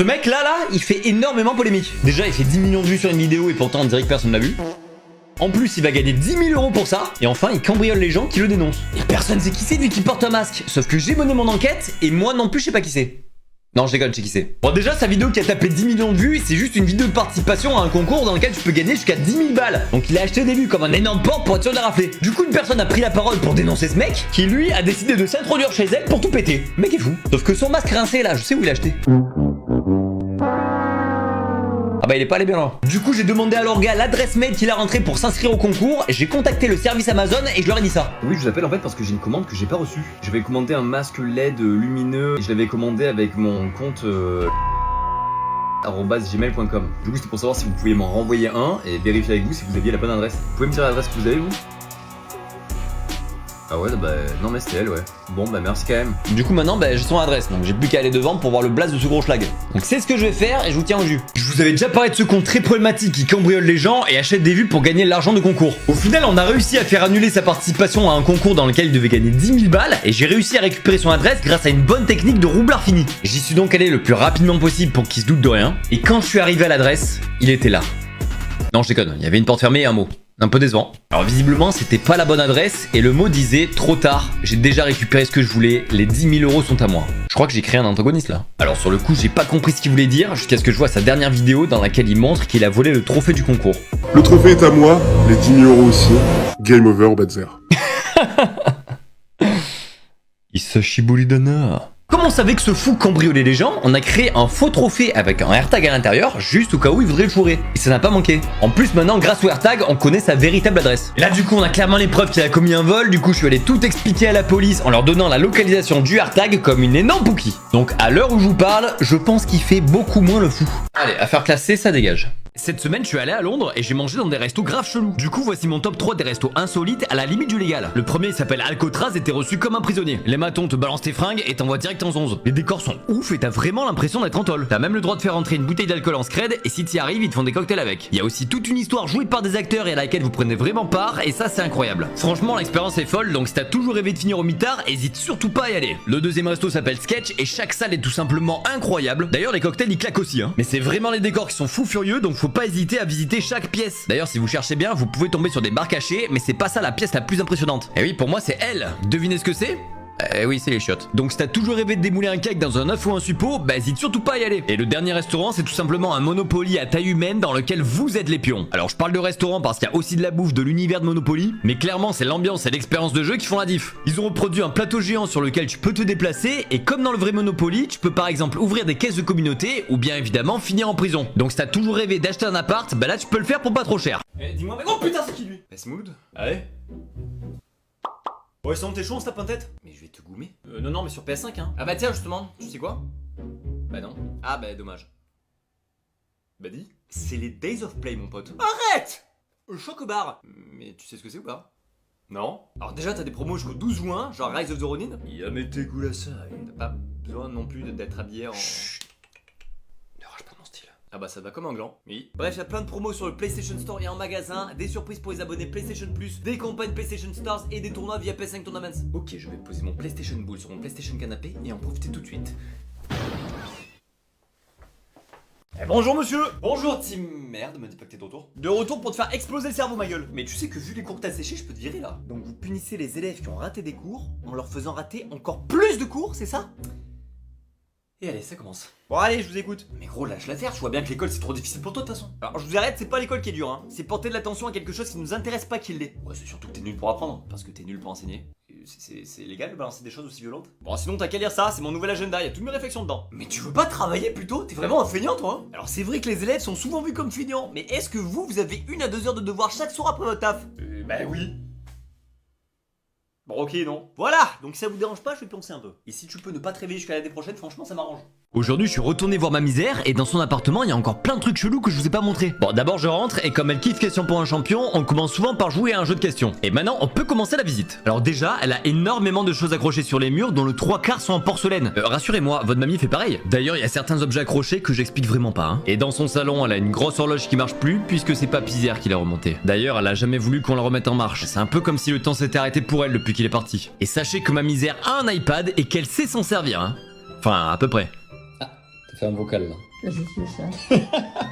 Ce mec là, il fait énormément polémique. Déjà, il fait 10 millions de vues sur une vidéo et pourtant on dirait que personne l'a vu. En plus, il va gagner 10 000 euros pour ça. Et enfin, il cambriole les gens qui le dénoncent. Et personne sait qui c'est vu qu'il porte un masque. Sauf que j'ai mené mon enquête et moi non plus, je sais pas qui c'est. Non, je déconne, je sais qui c'est. Bon, déjà, sa vidéo qui a tapé 10 millions de vues, c'est juste une vidéo de participation à un concours dans lequel tu peux gagner jusqu'à 10 000 balles. Donc il a acheté des vues comme un énorme porte pour être sûr de la rafler. Du coup, une personne a pris la parole pour dénoncer ce mec, qui lui a décidé de s'introduire chez elle pour tout péter. Le mec est fou. Sauf que son masque rincé là, je sais où il l'a acheté. Ah bah il est pas allé bien loin. Du coup j'ai demandé à l'orga l'adresse mail qu'il a rentrée pour s'inscrire au concours. J'ai contacté le service Amazon et je leur ai dit ça. Oui, je vous appelle en fait parce que j'ai une commande que j'ai pas reçue. J'avais commandé un masque LED lumineux et je l'avais commandé avec mon compte @gmail.com. Du coup c'était pour savoir si vous pouviez m'en renvoyer un et vérifier avec vous si vous aviez la bonne adresse. Vous pouvez me dire l'adresse que vous avez vous? Ah ouais, bah non mais c'était elle, ouais. Bon bah merci quand même. Du coup maintenant j'ai son adresse, donc j'ai plus qu'à aller devant pour voir le blaze de ce gros schlag. Donc c'est ce que je vais faire et je vous tiens au jus. Je vous avais déjà parlé de ce compte très problématique qui cambriole les gens et achète des vues pour gagner de l'argent de concours. Au final on a réussi à faire annuler sa participation à un concours dans lequel il devait gagner 10 000 balles et j'ai réussi à récupérer son adresse grâce à une bonne technique de roublard fini. J'y suis donc allé le plus rapidement possible pour qu'il se doute de rien. Et quand je suis arrivé à l'adresse, il était là. Non je déconne, il y avait une porte fermée et un mot. Un peu décevant. Alors visiblement c'était pas la bonne adresse et le mot disait trop tard, j'ai déjà récupéré ce que je voulais, les 10 000 euros sont à moi. Je crois que j'ai créé un antagoniste là. Alors sur le coup j'ai pas compris ce qu'il voulait dire jusqu'à ce que je vois sa dernière vidéo dans laquelle il montre qu'il a volé le trophée du concours. Le trophée est à moi, les 10 000 euros aussi. Game over, Badzer. Il se chiboulidonna. Comme on savait que ce fou cambriolait les gens, on a créé un faux trophée avec un AirTag à l'intérieur, juste au cas où il voudrait le fourrer. Et ça n'a pas manqué. En plus, maintenant, grâce au AirTag, on connaît sa véritable adresse. Et là, du coup, on a clairement les preuves qu'il a commis un vol. Du coup, je suis allé tout expliquer à la police en leur donnant la localisation du AirTag comme une énorme poukie. Donc, à l'heure où je vous parle, je pense qu'il fait beaucoup moins le fou. Allez, affaire classée, ça dégage. Cette semaine, je suis allé à Londres et j'ai mangé dans des restos grave chelous. Du coup, voici mon top 3 des restos insolites à la limite du légal. Le premier s'appelle Alcatraz et t'es reçu comme un prisonnier. Les matons te balancent tes fringues et t'envoient direct en 11. Les décors sont ouf et t'as vraiment l'impression d'être en tôle. T'as même le droit de faire rentrer une bouteille d'alcool en scred et si t'y arrives, ils te font des cocktails avec. Il y a aussi toute une histoire jouée par des acteurs et à laquelle vous prenez vraiment part et ça c'est incroyable. Franchement, l'expérience est folle donc si t'as toujours rêvé de finir au mitard, hésite surtout pas à y aller. Le deuxième resto s'appelle Sketch et chaque salle est tout simplement incroyable. D'ailleurs, les cocktails ils claquent aussi hein. Mais c'est vraiment les décors qui sont fous furieux donc faut pas hésiter à visiter chaque pièce. D'ailleurs, si vous cherchez bien, vous pouvez tomber sur des bars cachés, mais c'est pas ça la pièce la plus impressionnante. Et oui, pour moi, c'est elle. Devinez ce que c'est? Eh oui, c'est les chiottes. Donc si t'as toujours rêvé de démouler un cake dans un œuf ou un suppôt, bah hésite surtout pas à y aller. Et le dernier restaurant, c'est tout simplement un Monopoly à taille humaine dans lequel vous êtes les pions. Alors je parle de restaurant parce qu'il y a aussi de la bouffe de l'univers de Monopoly, mais clairement c'est l'ambiance et l'expérience de jeu qui font la diff. Ils ont reproduit un plateau géant sur lequel tu peux te déplacer, et comme dans le vrai Monopoly, tu peux par exemple ouvrir des caisses de communauté, ou bien évidemment finir en prison. Donc si t'as toujours rêvé d'acheter un appart, bah là tu peux le faire pour pas trop cher. Eh dis-moi, mais oh putain c'est qui lui? Smooth. Allez. Ouais, sinon t'es chaud, on se tape un tête? Mais je vais te goumer. Non, mais sur PS5 hein. Ah bah tiens justement, tu sais quoi? Bah non. Ah bah dommage. Bah dis. C'est les Days of Play mon pote. Arrête! Choc au bar. Mais tu sais ce que c'est ou pas? Non. Alors déjà t'as des promos jusqu'au 12 juin, genre Rise of the Ronin. Yamete Gurasai. T'as pas besoin non plus d'être habillé en... Chut. Ne rage pas de mon style. Ah bah ça va comme un gland. Oui. Bref, il y a plein de promos sur le PlayStation Store et en magasin, des surprises pour les abonnés PlayStation Plus, des campagnes PlayStation Stars et des tournois via PS5 Tournaments. Ok, je vais poser mon PlayStation Bull sur mon PlayStation Canapé et en profiter tout de suite. Eh, bonjour monsieur. Bonjour team merde, me dis pas que t'es de retour. De retour pour te faire exploser le cerveau ma gueule. Mais tu sais que vu les cours que t'as séchés, je peux te virer là. Donc vous punissez les élèves qui ont raté des cours en leur faisant rater encore plus de cours, c'est ça? Et allez, ça commence. Bon allez, je vous écoute. Mais gros, lâche l'affaire, je vois bien que l'école c'est trop difficile pour toi de toute façon. Alors je vous arrête, c'est pas l'école qui est dure hein. C'est porter de l'attention à quelque chose qui nous intéresse pas qu'il l'est. Ouais, c'est surtout que t'es nul pour apprendre, parce que t'es nul pour enseigner. C'est légal de balancer des choses aussi violentes? Bon sinon t'as qu'à lire ça, c'est mon nouvel agenda, y a toutes mes réflexions dedans. Mais tu veux pas travailler plutôt? T'es vraiment un feignant toi hein? Alors c'est vrai que les élèves sont souvent vus comme feignants, mais est-ce que vous avez 1 à 2 heures de devoir chaque soir après votre taf? Bah oui. Bon ok non. Voilà, donc si ça vous dérange pas, je vais pioncer un peu. Et si tu peux ne pas te réveiller jusqu'à l'année prochaine, franchement ça m'arrange. Aujourd'hui, je suis retourné voir ma misère et dans son appartement, il y a encore plein de trucs chelous que je vous ai pas montré. Bon, d'abord, je rentre et comme elle kiffe Question pour un champion, on commence souvent par jouer à un jeu de questions. Et maintenant, on peut commencer la visite. Alors déjà, elle a énormément de choses accrochées sur les murs dont le 3/4 sont en porcelaine. Rassurez-moi, votre mamie fait pareil. D'ailleurs, il y a certains objets accrochés que j'explique vraiment pas. Hein. Et dans son salon, elle a une grosse horloge qui marche plus puisque c'est Papy qui l'a remontée. D'ailleurs, elle a jamais voulu qu'on la remette en marche. C'est un peu comme si le temps s'était arrêté pour elle depuis qu'il est parti. Et sachez que ma misère a un iPad et qu'elle sait s'en servir. Hein. Enfin, à peu près. T'as fait un vocal là. Je suis ça.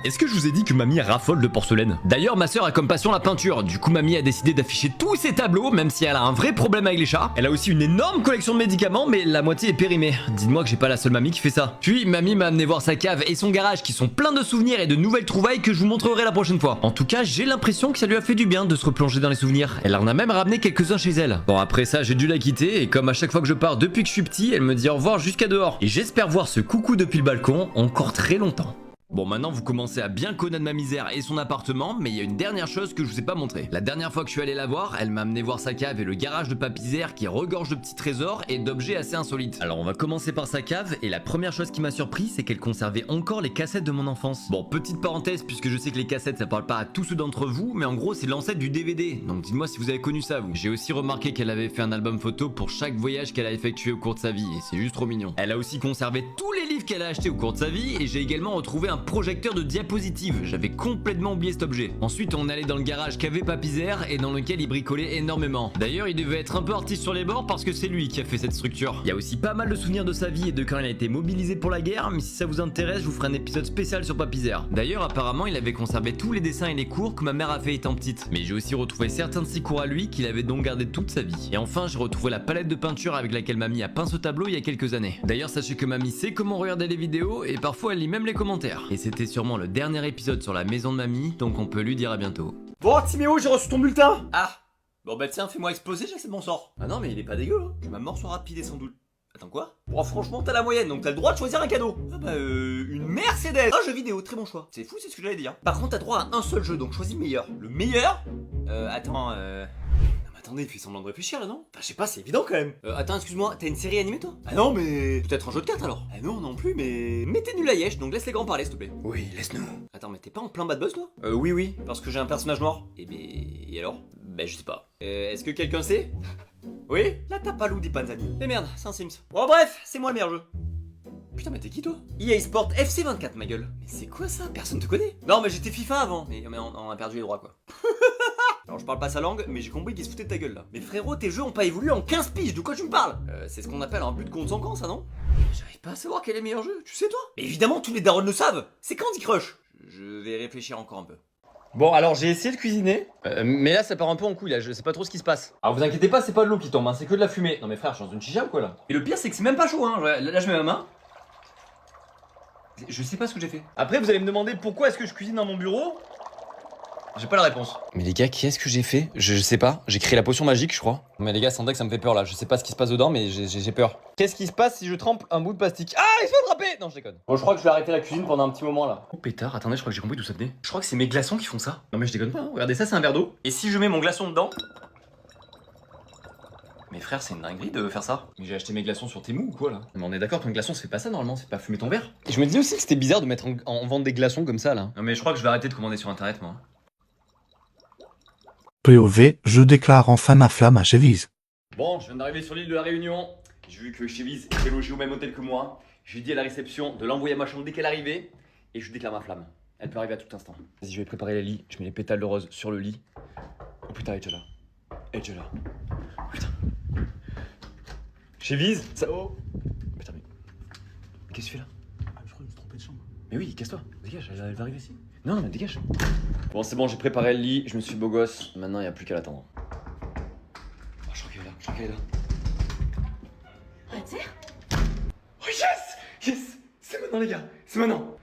Est-ce que je vous ai dit que mamie raffole de porcelaine? D'ailleurs, ma sœur a comme passion la peinture. Du coup, mamie a décidé d'afficher tous ses tableaux, même si elle a un vrai problème avec les chats. Elle a aussi une énorme collection de médicaments, mais la moitié est périmée. Dites-moi que j'ai pas la seule mamie qui fait ça. Puis, mamie m'a amené voir sa cave et son garage qui sont pleins de souvenirs et de nouvelles trouvailles que je vous montrerai la prochaine fois. En tout cas, j'ai l'impression que ça lui a fait du bien de se replonger dans les souvenirs. Elle en a même ramené quelques-uns chez elle. Bon, après ça, j'ai dû la quitter et comme à chaque fois que je pars depuis que je suis petit, elle me dit au revoir jusqu'à dehors. Et j'espère voir ce coucou depuis le balcon encore très longtemps. Bon, maintenant vous commencez à bien connaître ma misère et son appartement, mais il y a une dernière chose que je vous ai pas montré. La dernière fois que je suis allé la voir, elle m'a amené voir sa cave et le garage de Papizère qui regorge de petits trésors et d'objets assez insolites. Alors on va commencer par sa cave et la première chose qui m'a surpris, c'est qu'elle conservait encore les cassettes de mon enfance. Bon, petite parenthèse, puisque je sais que les cassettes ça parle pas à tous ceux d'entre vous, mais en gros c'est l'ancêtre du DVD, donc dites-moi si vous avez connu ça vous. J'ai aussi remarqué qu'elle avait fait un album photo pour chaque voyage qu'elle a effectué au cours de sa vie et c'est juste trop mignon. Elle a aussi conservé tous les livres qu'elle a achetés au cours de sa vie et j'ai également retrouvé un projecteur de diapositives, j'avais complètement oublié cet objet. Ensuite on allait dans le garage qu'avait Papizère et dans lequel il bricolait énormément. D'ailleurs il devait être un peu artiste sur les bords parce que c'est lui qui a fait cette structure. Il y a aussi pas mal de souvenirs de sa vie et de quand il a été mobilisé pour la guerre, mais si ça vous intéresse je vous ferai un épisode spécial sur Papizère. D'ailleurs apparemment il avait conservé tous les dessins et les cours que ma mère a fait étant petite. Mais j'ai aussi retrouvé certains de ses cours à lui qu'il avait donc gardé toute sa vie. Et enfin j'ai retrouvé la palette de peinture avec laquelle mamie a peint ce tableau il y a quelques années. D'ailleurs sachez que mamie sait comment regarder les vidéos et parfois elle lit même les commentaires. Et c'était sûrement le dernier épisode sur la maison de mamie, donc on peut lui dire à bientôt. Bon, Timéo, j'ai reçu ton bulletin. Ah. Bon bah tiens, fais-moi exploser, j'accepte mon sort. Ah non, mais il est pas dégueu, hein. Ma mort soit rapide et sans doute. Attends quoi? Bon franchement t'as la moyenne donc t'as le droit de choisir un cadeau. Ah bah une Mercedes. Un jeu vidéo, très bon choix. C'est fou, c'est ce que j'allais dire. Par contre t'as droit à un seul jeu donc choisis le meilleur. Le meilleur? Attends Attendez, il fait semblant de réfléchir là, non? Enfin, je sais pas, c'est évident quand même. Attends, excuse-moi, t'as une série animée toi? Ah non, mais. Peut-être un jeu de cartes alors? Ah non, non plus, mais. Mais t'es nul à Yesh, donc laisse les grands parler s'il te plaît. Oui, laisse-nous. Attends, mais t'es pas en plein bad buzz toi? Oui, parce que j'ai un personnage noir. Et alors? Bah, je sais pas. Est-ce que quelqu'un sait? Oui? La Tapalou di Panzani. Mais merde, c'est un Sims. Bon, bref, c'est moi le meilleur jeu. Putain, mais t'es qui toi? EA Sport FC24, ma gueule. Mais c'est quoi ça? Personne te connaît? Non, mais j'étais FIFA avant. Mais on a perdu les droits quoi. Alors je parle pas sa langue, mais j'ai compris qu'il se foutait de ta gueule là. Mais frérot, tes jeux ont pas évolué en 15 piges, de quoi tu me parles? C'est ce qu'on appelle un but de compte sans camp, ça non? J'arrive pas à savoir quel est le meilleur jeu, tu sais toi? Mais évidemment, tous les darons le savent. C'est Candy Crush. Je vais réfléchir encore un peu. Bon, alors j'ai essayé de cuisiner, mais là ça part un peu en couille là, je sais pas trop ce qui se passe. Alors vous inquiétez pas, c'est pas de l'eau qui tombe, hein, c'est que de la fumée. Non mais frère, je suis dans une chicha ou quoi là? Et le pire c'est que c'est même pas chaud, hein. Là je mets ma main. Je sais pas ce que j'ai fait. Après vous allez me demander pourquoi est-ce que je cuisine dans mon bureau? J'ai pas la réponse. Mais les gars, qu'est-ce que j'ai fait? Je sais pas. J'ai créé la potion magique, je crois. Mais les gars, sans deck, ça me fait peur là. Je sais pas ce qui se passe dedans, mais j'ai peur. Qu'est-ce qui se passe si je trempe un bout de plastique? Ah, il se fait attraper! Non, je déconne. Bon, je crois que je vais arrêter la cuisine pendant un petit moment là. Oh pétard, attendez, je crois que j'ai compris d'où ça venait. Je crois que c'est mes glaçons qui font ça. Non, mais je déconne pas, hein. Regardez, ça, c'est un verre d'eau. Et si je mets mon glaçon dedans? Mais frère, c'est une dinguerie de faire ça. Mais j'ai acheté mes glaçons sur Temu ou quoi là? Mais on est d'accord qu'un glaçon, c'est pas ça normalement, c'est pas fumer ton verre. Et je me dis aussi que c'était bizarre de mettre en vente des glaçons comme ça là. Non, mais je crois que je vais arrêter de commander sur internet moi. POV, je déclare enfin ma flamme à Chevise. Bon, je viens d'arriver sur l'île de la Réunion. J'ai vu que Chevise était logée au même hôtel que moi. J'ai dit à la réception de l'envoyer à ma chambre dès qu'elle arrivait. Et je déclare ma flamme. Elle peut arriver à tout instant. Vas-y, je vais préparer les lits. Je mets les pétales de rose sur le lit. Oh putain, elle est déjà là. Elle est déjà là. Putain. Chevise, ça. Oh. Putain, mais. Qu'est-ce que tu fais là? Ah, je crois que je me suis trompé de chambre. Mais oui, casse-toi. Dégage, elle va arriver ici. Non, mais dégage. Bon, c'est bon, j'ai préparé le lit. Je me suis beau gosse. Maintenant, il n'y a plus qu'à l'attendre. Oh, je crois qu'elle est là. Je crois qu'elle est là. Oh yes! Yes! C'est maintenant les gars! C'est maintenant!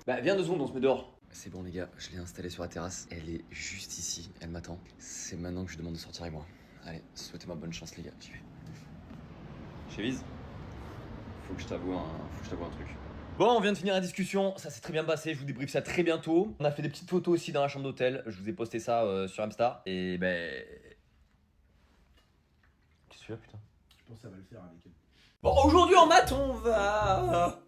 Bah viens 2 secondes, on se met dehors. C'est bon les gars, je l'ai installée sur la terrasse. Elle est juste ici, elle m'attend. C'est maintenant que je lui demande de sortir avec moi. Allez, souhaitez-moi bonne chance les gars, j'y vais. Chevise, faut que je t'avoue un truc. Bon, on vient de finir la discussion, ça s'est très bien passé, je vous débriefe ça très bientôt. On a fait des petites photos aussi dans la chambre d'hôtel, je vous ai posté ça sur Insta. Et ben... Qu'est-ce que tu as putain? Je pense que ça va le faire avec elle. Bon, aujourd'hui en maths, on va...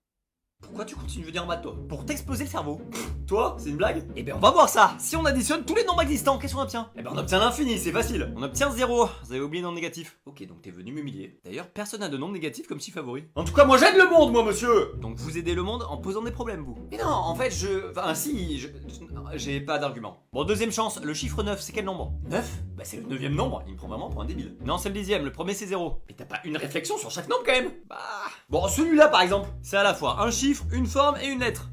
Pourquoi tu continues de venir en maths, toi? Pour t'exploser le cerveau. Toi, c'est une blague? Eh ben, on va voir ça. Si on additionne tous les nombres existants, qu'est-ce qu'on obtient? Eh ben, on obtient l'infini, c'est facile. On obtient 0. Vous avez oublié le nombre négatif. Ok, donc t'es venu m'humilier. D'ailleurs, personne n'a de nombre négatif comme si favori. En tout cas, moi j'aide le monde, moi, monsieur. Donc vous aidez le monde en posant des problèmes, vous. Mais non, en fait, Enfin, si, j'ai pas d'argument. Bon, deuxième chance, le chiffre 9, c'est quel nombre? 9? Bah, c'est le 9ème nombre. Il me prend vraiment pour un débile. Non, c'est le 10ème. Le premier, c'est 0. Mais t'as pas une réflexion sur chaque nombre, quand même? Bah... Bon, celui-là, par exemple, c'est à la fois un chiffre chiffre, une forme et une lettre.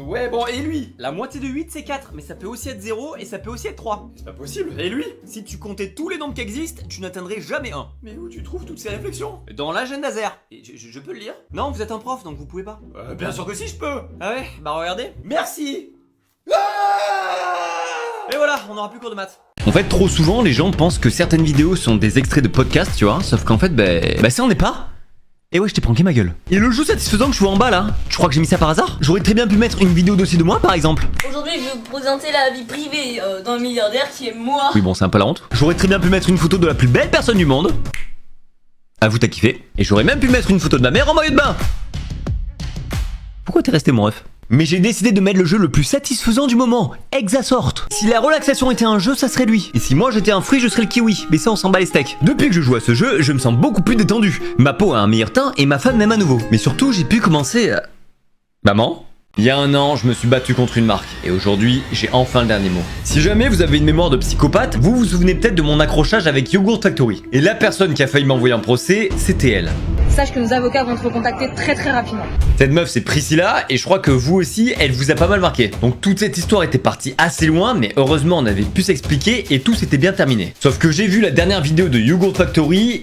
Ouais, bon, et lui? La moitié de 8, c'est 4, mais ça peut aussi être 0 et ça peut aussi être 3. C'est pas possible. Et lui? Si tu comptais tous les nombres qui existent, tu n'atteindrais jamais 1. Mais où tu trouves toutes ces réflexions? Dans l'agenda Zer. Et je peux le lire? Non, vous êtes un prof, donc vous pouvez pas. Bien sûr que si, je peux. Ah ouais? Bah regardez. Merci. Et voilà, on n'aura plus cours de maths. En fait, trop souvent, les gens pensent que certaines vidéos sont des extraits de podcasts, tu vois, sauf qu'en fait, bah ça en est pas. Et ouais, je t'ai pranké ma gueule. Et le jeu satisfaisant que je vois en bas là, tu crois que j'ai mis ça par hasard? J'aurais très bien pu mettre une vidéo dossier de moi par exemple. Aujourd'hui, je vais vous présenter la vie privée d'un milliardaire qui est moi. Oui, bon, c'est un peu la honte. J'aurais très bien pu mettre une photo de la plus belle personne du monde. Avoue, t'as kiffé. Et j'aurais même pu mettre une photo de ma mère en maillot de bain. Pourquoi t'es resté, mon ref? Mais j'ai décidé de mettre le jeu le plus satisfaisant du moment, Exasort. Si la relaxation était un jeu, ça serait lui. Et si moi j'étais un fruit, je serais le kiwi. Mais ça, on s'en bat les steaks. Depuis que je joue à ce jeu, je me sens beaucoup plus détendu. Ma peau a un meilleur teint et ma femme m'aime à nouveau. Mais surtout, j'ai pu commencer à... Maman? Il y a un an, je me suis battu contre une marque, et aujourd'hui, j'ai enfin le dernier mot. Si jamais vous avez une mémoire de psychopathe, vous vous souvenez peut-être de mon accrochage avec Yogurt Factory. Et la personne qui a failli m'envoyer en procès, c'était elle. Sache que nos avocats vont te recontacter très rapidement. Cette meuf, c'est Priscilla, et je crois que vous aussi, elle vous a pas mal marqué. Donc toute cette histoire était partie assez loin, mais heureusement, on avait pu s'expliquer, et tout s'était bien terminé. Sauf que j'ai vu la dernière vidéo de Yogurt Factory,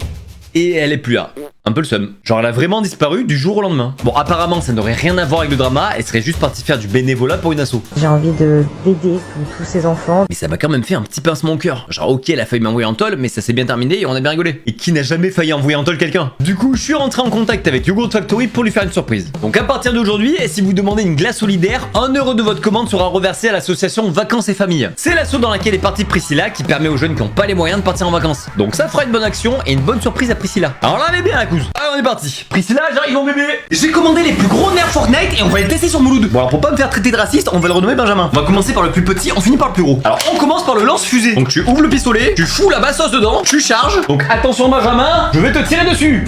et elle est plus là. Un peu le seum. Genre elle a vraiment disparu du jour au lendemain. Bon, apparemment ça n'aurait rien à voir avec le drama, elle serait juste partie faire du bénévolat pour une asso. J'ai envie d'aider tous ces enfants. Mais ça m'a quand même fait un petit pincement au cœur. Genre ok, elle a failli m'envoyer en tôle, mais ça s'est bien terminé et on a bien rigolé. Et qui n'a jamais failli envoyer en tôle quelqu'un? Du coup, je suis rentré en contact avec Yogurt Factory pour lui faire une surprise. Donc à partir d'aujourd'hui, si vous demandez une glace solidaire, 1 € de votre commande sera reversé à l'association Vacances et Familles. C'est l'asso dans laquelle est partie Priscilla qui permet aux jeunes qui n'ont pas les moyens de partir en vacances. Donc ça fera une bonne action et une bonne surprise à Priscilla. Alors là, elle est bien la couse. Allez, on est parti. Priscilla, j'arrive mon bébé. J'ai commandé les plus gros nerfs Fortnite et on va les tester sur Mouloud. Bon alors pour pas me faire traiter de raciste, on va le renommer Benjamin. On va commencer par le plus petit, on finit par le plus gros. Alors on commence par le lance-fusée. Donc tu ouvres le pistolet, tu fous la bassos dedans, tu charges. Donc attention Benjamin, je vais te tirer dessus.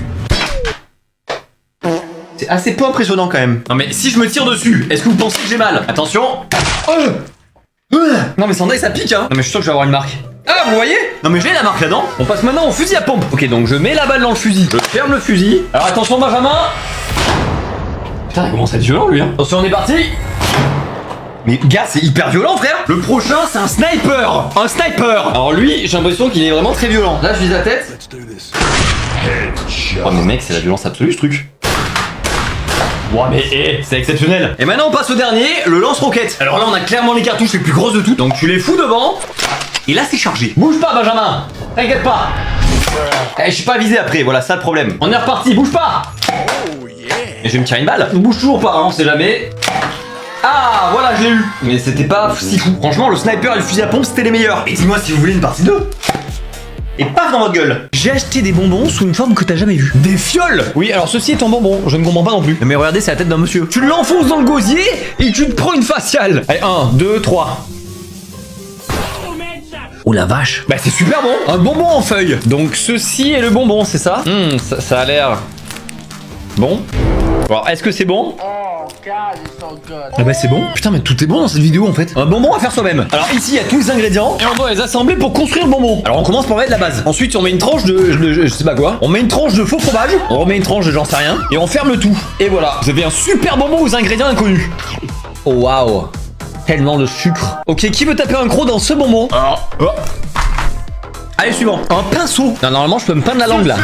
C'est assez peu impressionnant quand même. Non mais si je me tire dessus, est-ce que vous pensez que j'ai mal? Attention. Non mais sans ça pique hein. Non mais je suis sûr que je vais avoir une marque. Ah vous voyez? Non mais j'ai la marque là-dedans. On passe maintenant au fusil à pompe. Ok donc je mets la balle dans le fusil. Je ferme le fusil. Alors attention Benjamin. Putain il commence à être violent lui hein. Attention on est parti. Mais gars c'est hyper violent frère. Le prochain c'est un sniper. Un sniper. Alors lui j'ai l'impression qu'il est vraiment très violent. Là je vise la tête. Oh mais mec c'est la violence absolue ce truc. Ouah mais c'est exceptionnel. Et maintenant on passe au dernier, le lance-roquette. Alors là on a clairement les cartouches les plus grosses de toutes. Donc tu les fous devant. Et là c'est chargé. Bouge pas Benjamin. T'inquiète pas. Je suis pas visé après, voilà ça le problème. On est reparti, bouge pas. Et je vais me tirer une balle. On bouge toujours pas, hein, on sait jamais. Ah voilà je l'ai eu. Mais c'était pas si fou. Franchement le sniper et le fusil à pompe c'était les meilleurs. Et dis-moi si vous voulez une partie 2. Et paf dans votre gueule. J'ai acheté des bonbons sous une forme que t'as jamais vue. Des fioles. Oui alors ceci est un bonbon, je ne comprends pas non plus. Mais regardez c'est la tête d'un monsieur. Tu l'enfonces dans le gosier et tu te prends une faciale. Allez 1, 2, 3. Oh la vache. Bah c'est super bon. Un bonbon en feuille. Donc ceci est le bonbon c'est ça? Ça a l'air... Bon. Alors est-ce que c'est bon? Ah bah c'est bon. Putain mais tout est bon dans cette vidéo en fait. Un bonbon à faire soi-même. Alors ici il y a tous les ingrédients et on doit les assembler pour construire le bonbon. Alors on commence par mettre la base. Ensuite on met une tranche de je sais pas quoi. On met une tranche de faux fromage. On remet une tranche de j'en sais rien. Et on ferme le tout. Et voilà. Vous avez un super bonbon aux ingrédients inconnus. Oh waouh. Tellement de sucre. Ok qui veut taper un croc dans ce bonbon? Allez suivant. Un pinceau. Non normalement je peux me peindre la langue là.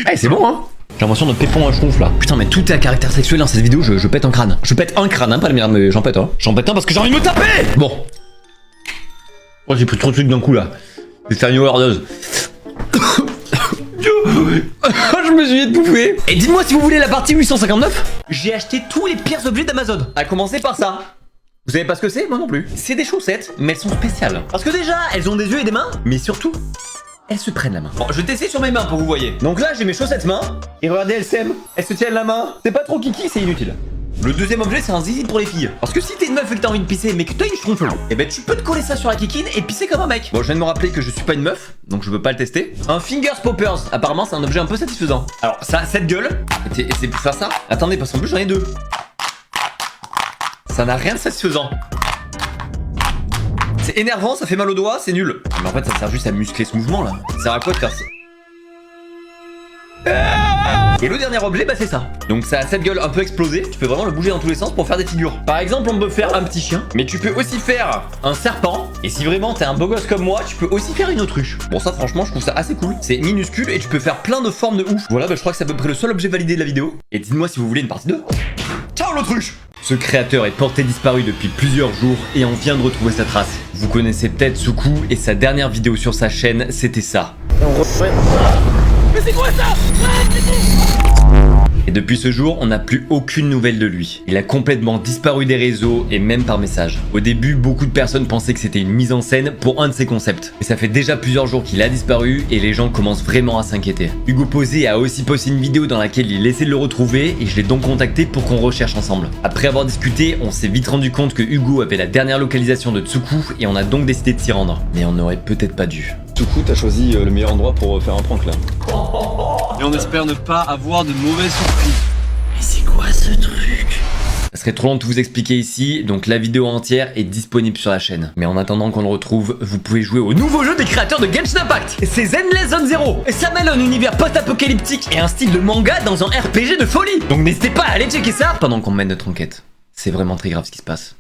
Allez c'est bon hein. J'ai l'impression de pépon un schtroumpf là. Putain mais tout est à caractère sexuel dans cette vidéo, je pète un crâne. Je pète un crâne, hein, pas le mien, mais j'en pète un. J'en pète un parce que j'ai envie de me taper. Bon. Oh j'ai pris trop de trucs d'un coup là. Je vais faire une overdose. Je me suis étouffé. Et dites-moi si vous voulez la partie 859. J'ai acheté tous les pires objets d'Amazon. À commencer par ça. Vous savez pas ce que c'est? Moi non plus. C'est des chaussettes, mais elles sont spéciales. Parce que déjà, elles ont des yeux et des mains, mais surtout... elles se prennent la main. Bon, je vais tester sur mes mains pour que vous voyez. Donc là, j'ai mes chaussettes main. Et regardez, elles s'aiment. Elles se tiennent la main. C'est pas trop kiki, c'est inutile. Le deuxième objet, c'est un zizi pour les filles. Parce que si t'es une meuf et que t'as envie de pisser, mais que t'as une schtroumpf, et ben tu peux te coller ça sur la kikine et pisser comme un mec. Bon, je viens de me rappeler que je suis pas une meuf, donc je veux pas le tester. Un fingers poppers. Apparemment, c'est un objet un peu satisfaisant. Alors, ça, cette gueule. Et c'est pour faire ça. Attendez, parce qu'en plus, j'en ai deux. Ça n'a rien de satisfaisant. C'est énervant, ça fait mal aux doigts, c'est nul. Mais en fait, ça sert juste à muscler ce mouvement là. Ça sert à quoi de faire ça? Et le dernier objet, bah c'est ça. Donc ça a cette gueule un peu explosée, tu peux vraiment le bouger dans tous les sens pour faire des figures. Par exemple, on peut faire un petit chien, mais tu peux aussi faire un serpent. Et si vraiment t'es un beau gosse comme moi, tu peux aussi faire une autruche. Bon ça franchement, je trouve ça assez cool. C'est minuscule et tu peux faire plein de formes de ouf. Voilà, bah je crois que c'est à peu près le seul objet validé de la vidéo. Et dites-moi si vous voulez une partie 2. Ciao l'autruche! Ce créateur est porté disparu depuis plusieurs jours et on vient de retrouver sa trace. Vous connaissez peut-être Tsuku et sa dernière vidéo sur sa chaîne, c'était ça. Mais c'est quoi ça? Et depuis ce jour, on n'a plus aucune nouvelle de lui. Il a complètement disparu des réseaux et même par message. Au début, beaucoup de personnes pensaient que c'était une mise en scène pour un de ses concepts. Mais ça fait déjà plusieurs jours qu'il a disparu et les gens commencent vraiment à s'inquiéter. Hugo Posé a aussi posté une vidéo dans laquelle il essaie de le retrouver et je l'ai donc contacté pour qu'on recherche ensemble. Après avoir discuté, on s'est vite rendu compte que Hugo avait la dernière localisation de Tsuku et on a donc décidé de s'y rendre. Mais on n'aurait peut-être pas dû. Tsuku, t'as choisi le meilleur endroit pour faire un prank là. Et on espère ne pas avoir de mauvaises surprises. Mais c'est quoi ce truc? Ça serait trop long de vous expliquer ici, donc la vidéo entière est disponible sur la chaîne. Mais en attendant qu'on le retrouve, vous pouvez jouer au nouveau jeu des créateurs de Genshin Impact. C'est Zenless Zone Zero. Et ça mêle un univers post-apocalyptique et un style de manga dans un RPG de folie. Donc n'hésitez pas à aller checker ça pendant qu'on mène notre enquête. C'est vraiment très grave ce qui se passe.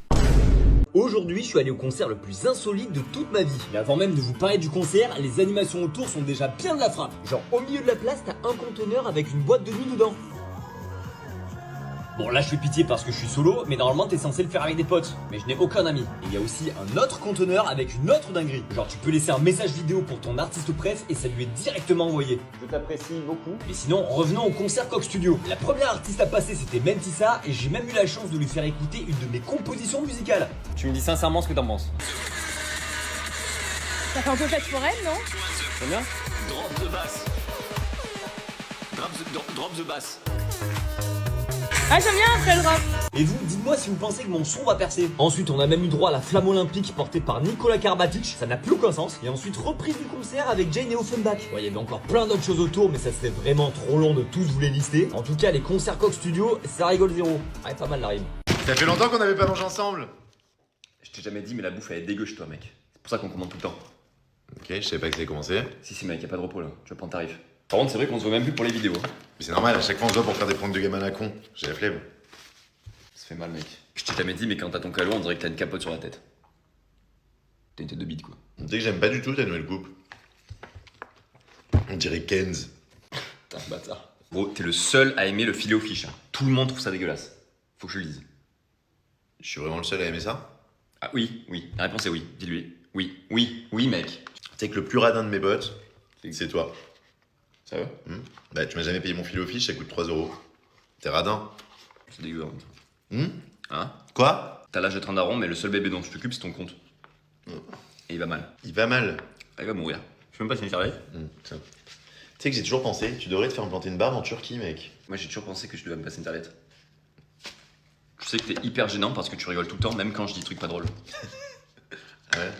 Aujourd'hui, je suis allé au concert le plus insolite de toute ma vie. Mais avant même de vous parler du concert, les animations autour sont déjà bien de la frappe. Genre, au milieu de la place, t'as un conteneur avec une boîte de nuit dedans. Bon, là, je fais pitié parce que je suis solo, mais normalement, t'es censé le faire avec des potes. Mais je n'ai aucun ami. Et il y a aussi un autre conteneur avec une autre dinguerie. Genre, tu peux laisser un message vidéo pour ton artiste presse et ça lui est directement envoyé. Je t'apprécie beaucoup. Mais sinon, revenons au concert Coq Studio. La première artiste à passer, c'était Mentissa, et j'ai même eu la chance de lui faire écouter une de mes compositions musicales. Tu me dis sincèrement ce que t'en penses. Ça fait un peu fête foraine, non? T'aimes bien? Drop the bass. Drop the bass. Ah, j'aime bien après le rap. Et vous, dites-moi si vous pensez que mon son va percer. Ensuite, on a même eu droit à la flamme olympique portée par Nicolas Karabatic. Ça n'a plus aucun sens. Et ensuite, reprise du concert avec Jane et Offenbach. Ouais, il y avait encore plein d'autres choses autour, mais ça serait vraiment trop long de tous vous les lister. En tout cas, les concerts Coq Studio, ça rigole zéro. Ouais, pas mal la rime. Ça fait longtemps qu'on n'avait pas mangé ensemble. Je t'ai jamais dit, mais la bouffe elle est dégueu chez toi, mec. C'est pour ça qu'on commande tout le temps. Ok, je savais pas que ça avait commencé. Si, mec, y'a pas de repos là. Tu vas prendre tarif. Par contre, c'est vrai qu'on se voit même plus pour les vidéos. Mais c'est normal, à chaque fois on se voit pour faire des pranks de gamin à la con. J'ai la flemme. Ça fait mal, mec. Je t'ai jamais dit, mais quand t'as ton calot, on dirait que t'as une capote sur la tête. T'as une tête de bite, quoi. On dirait que j'aime pas du tout ta nouvelle coupe. On dirait Kenz. T'es un bâtard. Gros, t'es le seul à aimer le filet aux fiches. Hein. Tout le monde trouve ça dégueulasse. Faut que je le dise. Je suis vraiment le seul à aimer ça? Ah oui. La réponse est oui. Dis-lui. Oui, mec. Tu sais que le plus radin de mes potes, c'est toi. Ça va? Bah, tu m'as jamais payé mon filet aux fiches, ça coûte 3 €. T'es radin. C'est dégueu, Hum? Hein? Quoi? T'as l'âge d'être un daron, mais le seul bébé dont tu t'occupes, c'est ton compte. Et il va mal. Il va mal. Il va mourir. Je peux même pas te servir. Tu sais que j'ai toujours pensé, tu devrais te faire implanter une barbe en Turquie, mec. Moi, j'ai toujours pensé que je devais me passer une serviette. Je sais que t'es hyper gênant parce que tu rigoles tout le temps, même quand je dis des trucs pas drôles. Ah ouais?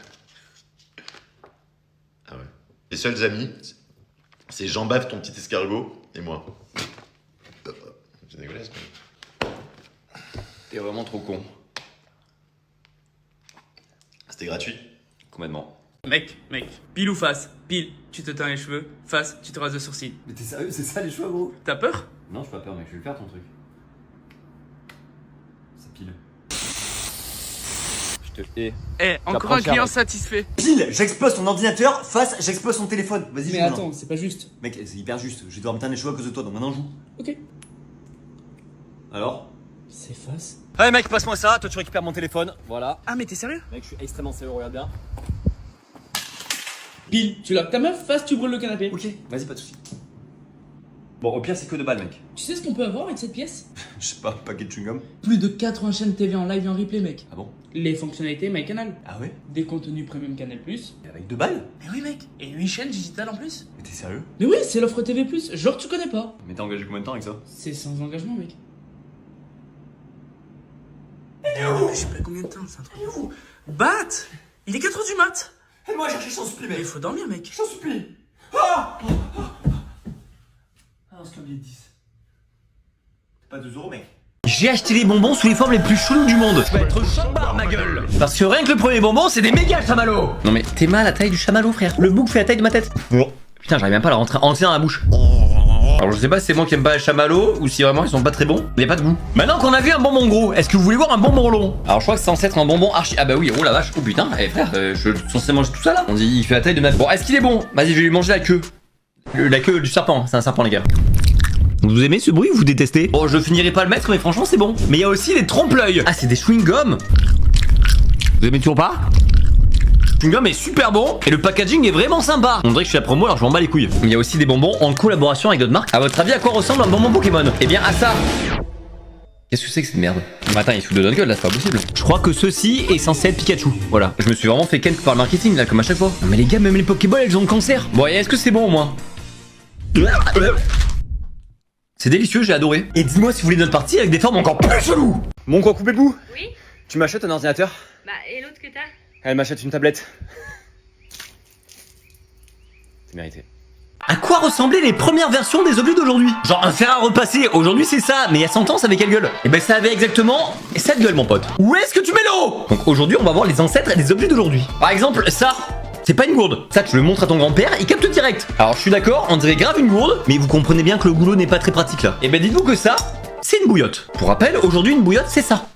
Ah ouais. Les seuls amis, c'est Jean-Baf, ton petit escargot, et moi. C'est dégueulasse, mais... T'es vraiment trop con. C'était gratuit. Complètement. Mec, pile ou face? Pile, tu te teins les cheveux, face, tu te rases le sourcil. Mais t'es sérieux? C'est ça les choix, gros? T'as peur? Non, j'ai pas peur, mec, je vais le faire ton truc. C'est pile. Je te hais. Eh, encore un client satisfait. Pile, j'explose ton ordinateur, face, j'explose ton téléphone. Vas-y, Mais attends, c'est pas juste. Mec, c'est hyper juste. Je vais devoir me teindre les cheveux à cause de toi, donc maintenant joue. Ok. Alors? C'est face. Allez mec, passe-moi ça, toi tu récupères mon téléphone, voilà. Ah, mais t'es sérieux? Mec, je suis extrêmement sérieux, regarde bien. Pile, tu loques ta meuf, face, tu brûles le canapé. Ok, vas-y, pas de soucis. Bon, au pire, c'est que 2 balles, mec. Tu sais ce qu'on peut avoir avec cette pièce? Je sais pas, un paquet de chewing-gum. Plus de 80 chaînes TV en live et en replay, mec. Ah bon? Les fonctionnalités MyCanal. Ah ouais? Des contenus premium Canal+. Et avec 2 balles? Mais oui, mec. Et 8 chaînes digitales en plus. Mais t'es sérieux? Mais oui, c'est l'offre TV+. Genre, tu connais pas. Mais t'as engagé combien de temps avec ça? C'est sans engagement, mec. Non, mais je sais pas combien de temps, c'est un truc de fou. Bat! Il est 4h du mat! Et moi, chercher sans supplie, mec. Il faut dormir, mec. J'en supplie. Ah non, c'est comme les 10. Pas 2 €, mec. J'ai acheté les bonbons sous les formes les plus cheloues du monde. Tu vas être chambar, ma gueule. Parce que rien que le premier bonbon, c'est des méga chamallows. Non mais t'es mal à la taille du chamallow, frère. Le bouc fait la taille de ma tête. Putain, j'arrive même pas à la rentrer entière dans la bouche. Alors je sais pas si c'est moi qui aime pas les chamallows ou si vraiment ils sont pas très bons. Il n'y a pas de goût. Maintenant qu'on a vu un bonbon gros, est-ce que vous voulez voir un bonbon long? Alors je crois que c'est censé être un bonbon archi... Ah bah oui, oh la vache, oh putain, eh frère, je suis censé manger tout ça là. On dit il fait la taille de ma... Bon, est-ce qu'il est bon? Vas-y, je vais lui manger la queue. La queue du serpent, c'est un serpent les gars. Vous aimez ce bruit ou vous détestez? Bon, je finirai pas le mettre mais franchement c'est bon. Mais il y a aussi des trompe-l'œil. Ah, c'est des chewing-gums. Vous aimez toujours pas? Le chewing-gum est super bon et le packaging est vraiment sympa. On dirait que je suis la promo alors je m'en bats les couilles. Il y a aussi des bonbons en collaboration avec d'autres marques. À votre avis, à quoi ressemble un bonbon Pokémon? Eh bien à ça. Qu'est-ce que c'est que cette merde? Attends, il se fout de notre gueule là, c'est pas possible. Je crois que ceci est censé être Pikachu. Voilà, je me suis vraiment fait ken par le marketing là, comme à chaque fois. Mais les gars, même les Pokéballs elles ont le cancer. Bon, et est-ce que c'est bon au moins? C'est délicieux, j'ai adoré. Et dis-moi si vous voulez notre partie avec des formes encore plus cheloues. Mon quoi, coupé bout? Oui. Tu m'achètes un ordinateur? Bah, et l'autre que t'as? Elle m'achète une tablette. C'est mérité. À quoi ressemblaient les premières versions des objets d'aujourd'hui? Genre un fer à repasser, aujourd'hui c'est ça, mais il y a 100 ans ça avait quelle gueule? Et ben ça avait exactement cette gueule mon pote. Où est-ce que tu mets l'eau? Donc aujourd'hui on va voir les ancêtres des objets d'aujourd'hui. Par exemple ça, c'est pas une gourde. Ça tu le montres à ton grand-père, il capte direct. Alors je suis d'accord, on dirait grave une gourde, mais vous comprenez bien que le goulot n'est pas très pratique là. Et ben dites-vous que ça, c'est une bouillotte. Pour rappel, aujourd'hui une bouillotte c'est ça.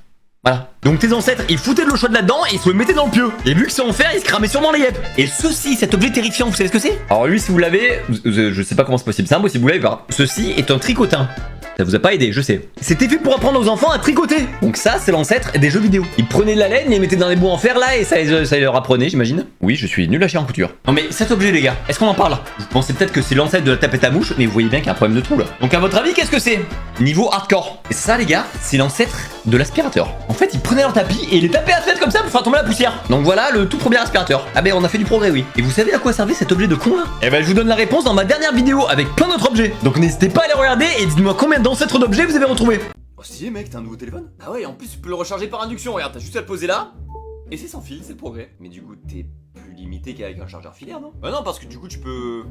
Voilà. Donc tes ancêtres, ils foutaient de l'eau chaude là-dedans et ils se le mettaient dans le pieu. Et vu que c'est en fer, ils se cramaient sûrement les yeux. Et ceci, cet objet terrifiant, vous savez ce que c'est? Alors lui, si vous l'avez, je sais pas comment c'est possible. C'est impossible, vous l'avez pas. Ceci est un tricotin. Ça vous a pas aidé, je sais. C'était fait pour apprendre aux enfants à tricoter. Donc ça, c'est l'ancêtre des jeux vidéo. Ils prenaient de la laine, les mettaient dans des bouts en fer là et ça leur apprenait, j'imagine. Oui, je suis nul à chier en couture. Non mais cet objet les gars, est-ce qu'on en parle? Vous pensez peut-être que c'est l'ancêtre de la tapette à mouche, mais vous voyez bien qu'il y a un problème de trou là. Donc à votre avis, qu'est-ce que c'est? Niveau hardcore. Et ça les gars, c'est l'ancêtre de l'aspirateur. En fait, ils prenaient leur tapis et ils les tapaient à la fenêtre comme ça pour faire tomber la poussière. Donc voilà le tout premier aspirateur. Ah ben on a fait du progrès, oui. Et vous savez à quoi servait cet objet de con là? Eh ben je vous donne la réponse dans ma dernière vidéo avec plein d'autres objets. Donc n'hésitez pas à les regarder et dites-moi combien d'ancêtres d'objets vous avez retrouvé. Oh si mec, t'as un nouveau téléphone? Ah ouais, en plus tu peux le recharger par induction, regarde, t'as juste à le poser là. Et c'est sans fil, c'est le progrès. Mais du coup, t'es plus limité qu'avec un chargeur filaire, non? Bah non, parce que du coup tu peux...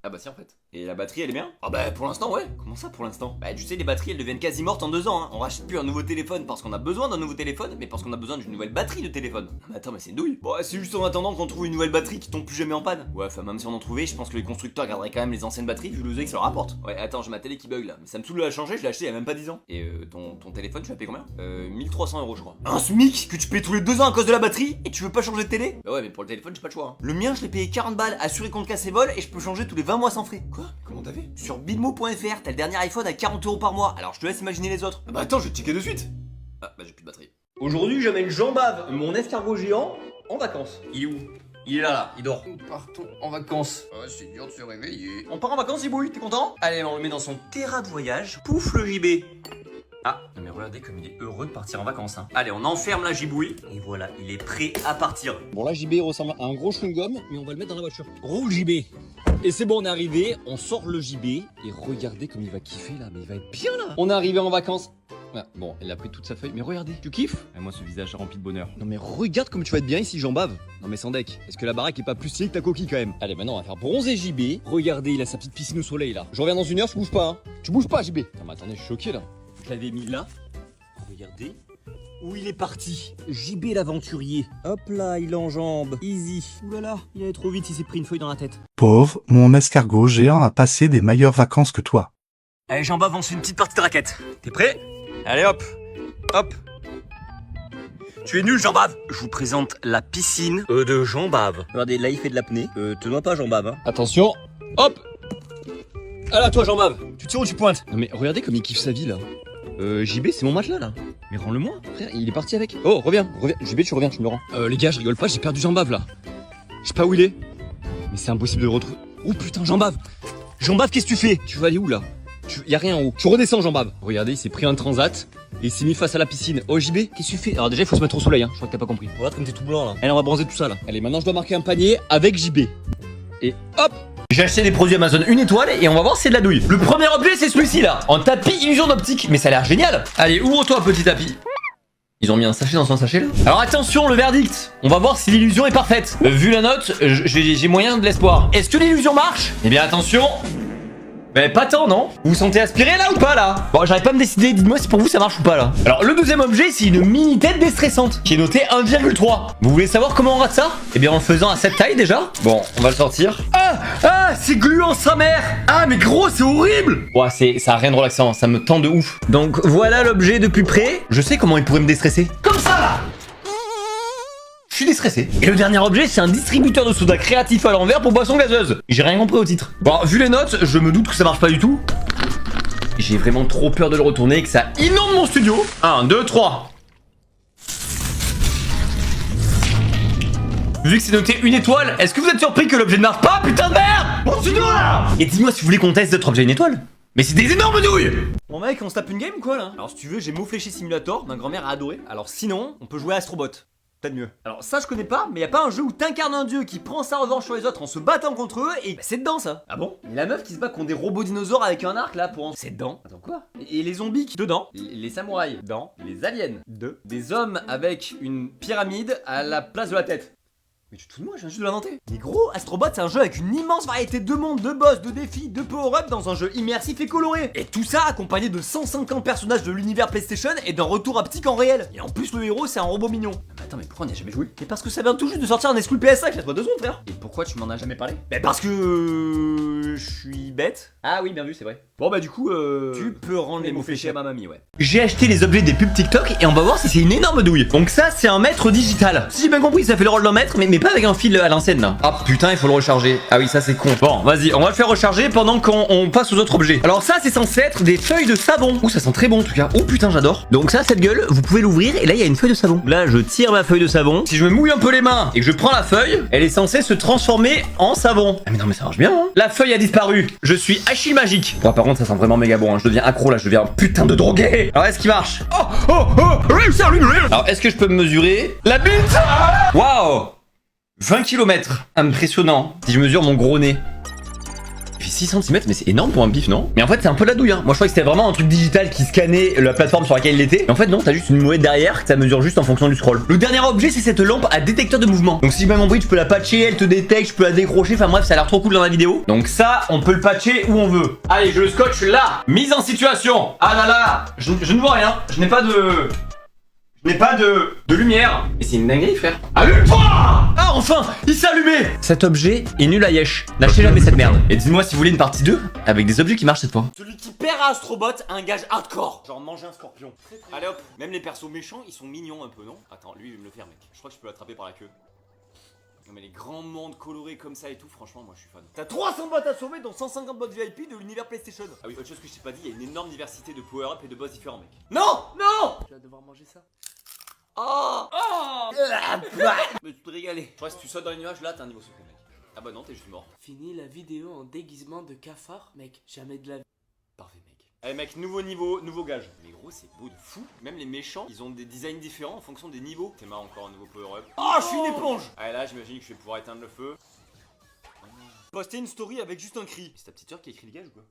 Ah bah si en fait. Et la batterie elle est bien? Ah bah pour l'instant ouais. Comment ça pour l'instant? Bah tu sais les batteries elles deviennent quasi mortes en 2 ans hein. On rachète plus un nouveau téléphone parce qu'on a besoin d'un nouveau téléphone, mais parce qu'on a besoin d'une nouvelle batterie de téléphone. Mais attends mais c'est une douille. Bon c'est juste en attendant qu'on trouve une nouvelle batterie qui tombe plus jamais en panne. Ouais enfin même si on en trouvait, je pense que les constructeurs garderaient quand même les anciennes batteries vu l'oseille que ça leur rapporte. Ouais attends j'ai ma télé qui bug là. Mais ça me saoule de la changer, je l'ai acheté il y a même pas 10 ans. Et ton téléphone tu l'as payé combien? 1300 € je crois. Un SMIC que tu payes tous les 2 ans à cause de la batterie et tu veux pas changer de télé? Bah ouais mais pour le téléphone j'ai pas le choix hein. Le mien je l'ai payé 40 balles, assuré contre casse et vol et je peux changer tous les 20 mois sans frais. Quoi? Comment t'as fait? Sur bilmo.fr, t'as le dernier iPhone à 40 € par mois, alors je te laisse imaginer les autres. Ah bah attends, je vais checker de suite. Ah bah j'ai plus de batterie. Aujourd'hui j'amène Jean-Bave, mon escargot géant, en vacances. Il est où? Il est là, il dort. Nous partons en vacances. Oh, c'est dur de se réveiller. On part en vacances, Zibouille, t'es content? Allez, on le met dans son terrain de voyage. Pouf le JB. Ah, mais regardez comme il est heureux de partir en vacances. Hein. Allez, on enferme la gibouille. Et voilà, il est prêt à partir. Bon, là, JB ressemble à un gros chewing-gum, mais on va le mettre dans la voiture. Roule JB. Et c'est bon, on est arrivé. On sort le JB. Et regardez comme il va kiffer là. Mais il va être bien là. On est arrivé en vacances. Ah, bon, elle a pris toute sa feuille. Mais regardez, tu kiffes? Et moi, ce visage rempli de bonheur. Non, mais regarde comme tu vas être bien ici, Jean-Bave. Non, mais sans deck. Est-ce que la baraque est pas plus stylée que ta coquille quand même? Allez, maintenant, on va faire bronzer JB. Regardez, il a sa petite piscine au soleil là. Je reviens dans 1 heure, je bouge pas. Hein. Tu bouges pas, JB. Non, mais attendez, je suis choqué là. Je l'avais mis là. Regardez où il est parti. JB l'aventurier. Hop là, il enjambe. Easy. Oulala, il allait trop vite, il s'est pris une feuille dans la tête. Pauvre, mon escargot géant a passé des meilleures vacances que toi. Allez, Jean-Bave, on se fait une petite partie de raquette. T'es prêt? Allez, hop. Hop. Tu es nul, Jean-Bave. Je vous présente la piscine de Jean-Bave. Regardez, là, il fait de l'apnée. Te noie pas, Jean-Bave. Hein. Attention. Hop. Ah là, toi, Jean-Bave. Tu tires ou tu pointes? Non, mais regardez comme il kiffe sa vie là. JB, c'est mon matelas là. Mais rends-le-moi, frère, il est parti avec. Oh, reviens. JB, tu reviens, tu me le rends. Les gars, je rigole pas, j'ai perdu Jean-Bave là. Je sais pas où il est. Mais c'est impossible de le retrouver. Oh putain, Jean-Bave. Jean-Bave, qu'est-ce que tu fais? Tu vas aller où là? Y a rien en haut. Tu redescends, Jean-Bave. Regardez, il s'est pris un transat. Et il s'est mis face à la piscine. Oh, JB, qu'est-ce que tu fais? Alors, déjà, il faut se mettre au soleil, hein. Je crois que t'as pas compris. Regarde comme t'es tout blanc là. Allez, on va bronzer tout ça là. Allez, maintenant, je dois marquer un panier avec JB. Et hop. J'ai acheté des produits Amazon 1 étoile et on va voir si c'est de la douille. Le premier objet c'est celui-ci là, en tapis illusion d'optique, mais ça a l'air génial. Allez, ouvre-toi petit tapis. Ils ont mis un sachet dans son sachet là. Alors attention, le verdict. On va voir si l'illusion est parfaite. Vu la note, j'ai moyen de l'espoir. Est-ce que l'illusion marche? Eh bien attention. Mais pas tant, non? Vous vous sentez aspiré là ou pas là? Bon, j'arrive pas à me décider, dites-moi si pour vous ça marche ou pas là. Alors, le deuxième objet, c'est une mini tête déstressante qui est notée 1,3. Vous voulez savoir comment on rate ça? Eh bien, en le faisant à cette taille déjà. Bon, on va le sortir. Ah, c'est gluant sa mère. Ah, mais gros, c'est horrible. Ouais, ça a rien de relaxant, ça me tend de ouf. Donc, voilà l'objet de plus près. Je sais comment il pourrait me déstresser. Comme ça là. Je suis déstressé. Et le dernier objet, c'est un distributeur de soda créatif à l'envers pour boissons gazeuses. J'ai rien compris au titre. Bon, vu les notes, je me doute que ça marche pas du tout. J'ai vraiment trop peur de le retourner et que ça inonde mon studio. 1, 2, 3. Vu que c'est noté 1 étoile, est-ce que vous êtes surpris que l'objet ne marche pas? Putain de merde! Mon studio là! Et dis-moi si vous voulez qu'on teste d'autres objets 1 étoile. Mais c'est des énormes douilles! Bon mec, on se tape une game ou quoi là? Alors si tu veux, j'ai Mot Fléché Simulator, ma grand-mère a adoré. Alors sinon, on peut jouer à Astrobot. Peut-être mieux. Alors ça je connais pas, mais y a pas un jeu où t'incarnes un dieu qui prend sa revanche sur les autres en se battant contre eux et c'est dedans ça. Ah bon? Mais la meuf qui se bat contre des robots dinosaures avec un arc là pour en... C'est dedans. Attends quoi? Et les zombies qui... Dedans. Les samouraïs. Dedans. Les aliens. Des hommes avec une pyramide à la place de la tête. Mais tu te fous de moi, je viens juste de l'inventer. Mais gros, Astrobot c'est un jeu avec une immense variété de mondes, de boss, de défis, de power-up dans un jeu immersif et coloré. Et tout ça accompagné de 150 personnages de l'univers PlayStation et d'un retour haptique en réel. Et en plus le héros c'est un robot mignon. Mais attends, mais pourquoi on n'y a jamais joué? Mais parce que ça vient tout juste de sortir un exclu PS5, laisse-moi 2 secondes frère. Et pourquoi tu m'en as jamais parlé? Bah parce que... je suis bête. Ah oui, bien vu, c'est vrai. Bon bah du coup, tu peux rendre les mots fléchés à ma mamie, ouais. J'ai acheté les objets des pubs TikTok et on va voir si c'est une énorme douille. Donc ça, c'est un mètre digital. Si j'ai bien compris, ça fait le rôle d'un mètre, mais pas avec un fil à l'ancienne là. Ah putain, il faut le recharger. Ah oui, ça c'est con. Bon, vas-y, on va le faire recharger pendant qu'on passe aux autres objets. Alors ça, c'est censé être des feuilles de savon. Ouh, ça sent très bon en tout cas. Oh putain, j'adore. Donc ça, cette gueule, vous pouvez l'ouvrir et là, il y a une feuille de savon. Là, je tire ma feuille de savon. Si je me mouille un peu les mains et que je prends la feuille, elle est censée se transformer en savon. Ah mais non, mais ça marche bien, hein. La feuille a disparu. Je suis Achille magique. Bon, par contre, ça sent vraiment méga bon, hein. Je deviens accro là, je deviens un putain de drogué. Alors, est-ce qu'il marche? Alors, est-ce que je peux me mesurer la bite? Waouh! 20 km. Impressionnant. Si je mesure mon gros nez. Il fait 6 cm, mais c'est énorme pour un bif, non? Mais en fait, c'est un peu de la douille, hein. Moi, je crois que c'était vraiment un truc digital qui scannait la plateforme sur laquelle il était. Mais en fait, non, t'as juste une molette derrière que ça mesure juste en fonction du scroll. Le dernier objet, c'est cette lampe à détecteur de mouvement. Donc, si j'ai bien compris, tu peux la patcher, elle te détecte, je peux la décrocher. Enfin, bref, ça a l'air trop cool dans la vidéo. Donc, ça, on peut le patcher où on veut. Allez, je le scotche là. Mise en situation. Ah là là, je ne vois rien. Je n'ai pas de lumière. Mais c'est une dinguerie, frère. Allume-toi! Ah, enfin, il s'est allumé. Cet objet est nul à yesh. Lâchez jamais cette merde. Et dites-moi si vous voulez une partie 2 avec des objets qui marchent cette fois. Celui qui perd à Astrobot a un gage hardcore. Genre manger un scorpion. Allez hop, même les persos méchants, ils sont mignons un peu, non? Attends, lui, il va me le faire, mec. Je crois que je peux l'attraper par la queue. Non mais les grands mondes colorés comme ça et tout, franchement, moi je suis fan. T'as 300 bots à sauver dont 150 bots VIP de l'univers PlayStation. Ah oui, autre chose que je t'ai pas dit, il y a une énorme diversité de power-up et de boss différents, mec. Non! Non! Tu vas devoir manger ça. Oh! Oh! Mais tu te régaler. Je crois que si tu sautes dans les nuages, là, t'as un niveau secret, mec. Ah bah non, t'es juste mort. Fini la vidéo en déguisement de cafard, mec. Jamais de la vie. Parfait, mec. Allez, mec, nouveau niveau, nouveau gage. Mais gros, c'est beau de fou. Même les méchants, ils ont des designs différents en fonction des niveaux. C'est marrant, encore un nouveau power-up. Oh, je suis une éponge! Allez, là, j'imagine que je vais pouvoir éteindre le feu. Poster une story avec juste un cri. C'est ta petite soeur qui a écrit le gage ou quoi?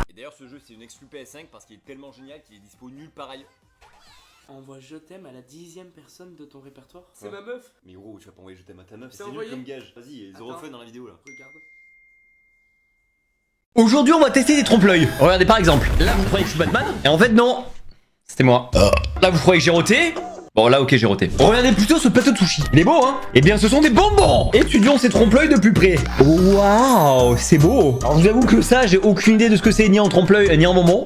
Et d'ailleurs, ce jeu, c'est une exclu PS5 parce qu'il est tellement génial qu'il est dispo nulle part ailleurs. Envoie je t'aime à la 10e personne de ton répertoire. C'est ma meuf. Mais gros, tu vas pas envoyer je t'aime à ta meuf, c'est nul comme gage. Vas-y, zéro fun dans la vidéo là. Regarde. Aujourd'hui, on va tester des trompe-l'œil. Regardez par exemple. Là, vous croyez que je suis Batman? Et en fait, non. C'était moi. Là, vous croyez que j'ai roté? Bon, là, ok, j'ai roté. Regardez plutôt ce plateau de sushi. Il est beau, hein? Eh bien, ce sont des bonbons. Étudions ces trompe-l'œil de plus près. Waouh, c'est beau. Alors, je vous avoue que ça, j'ai aucune idée de ce que c'est, ni en trompe-l'œil, ni en bonbon.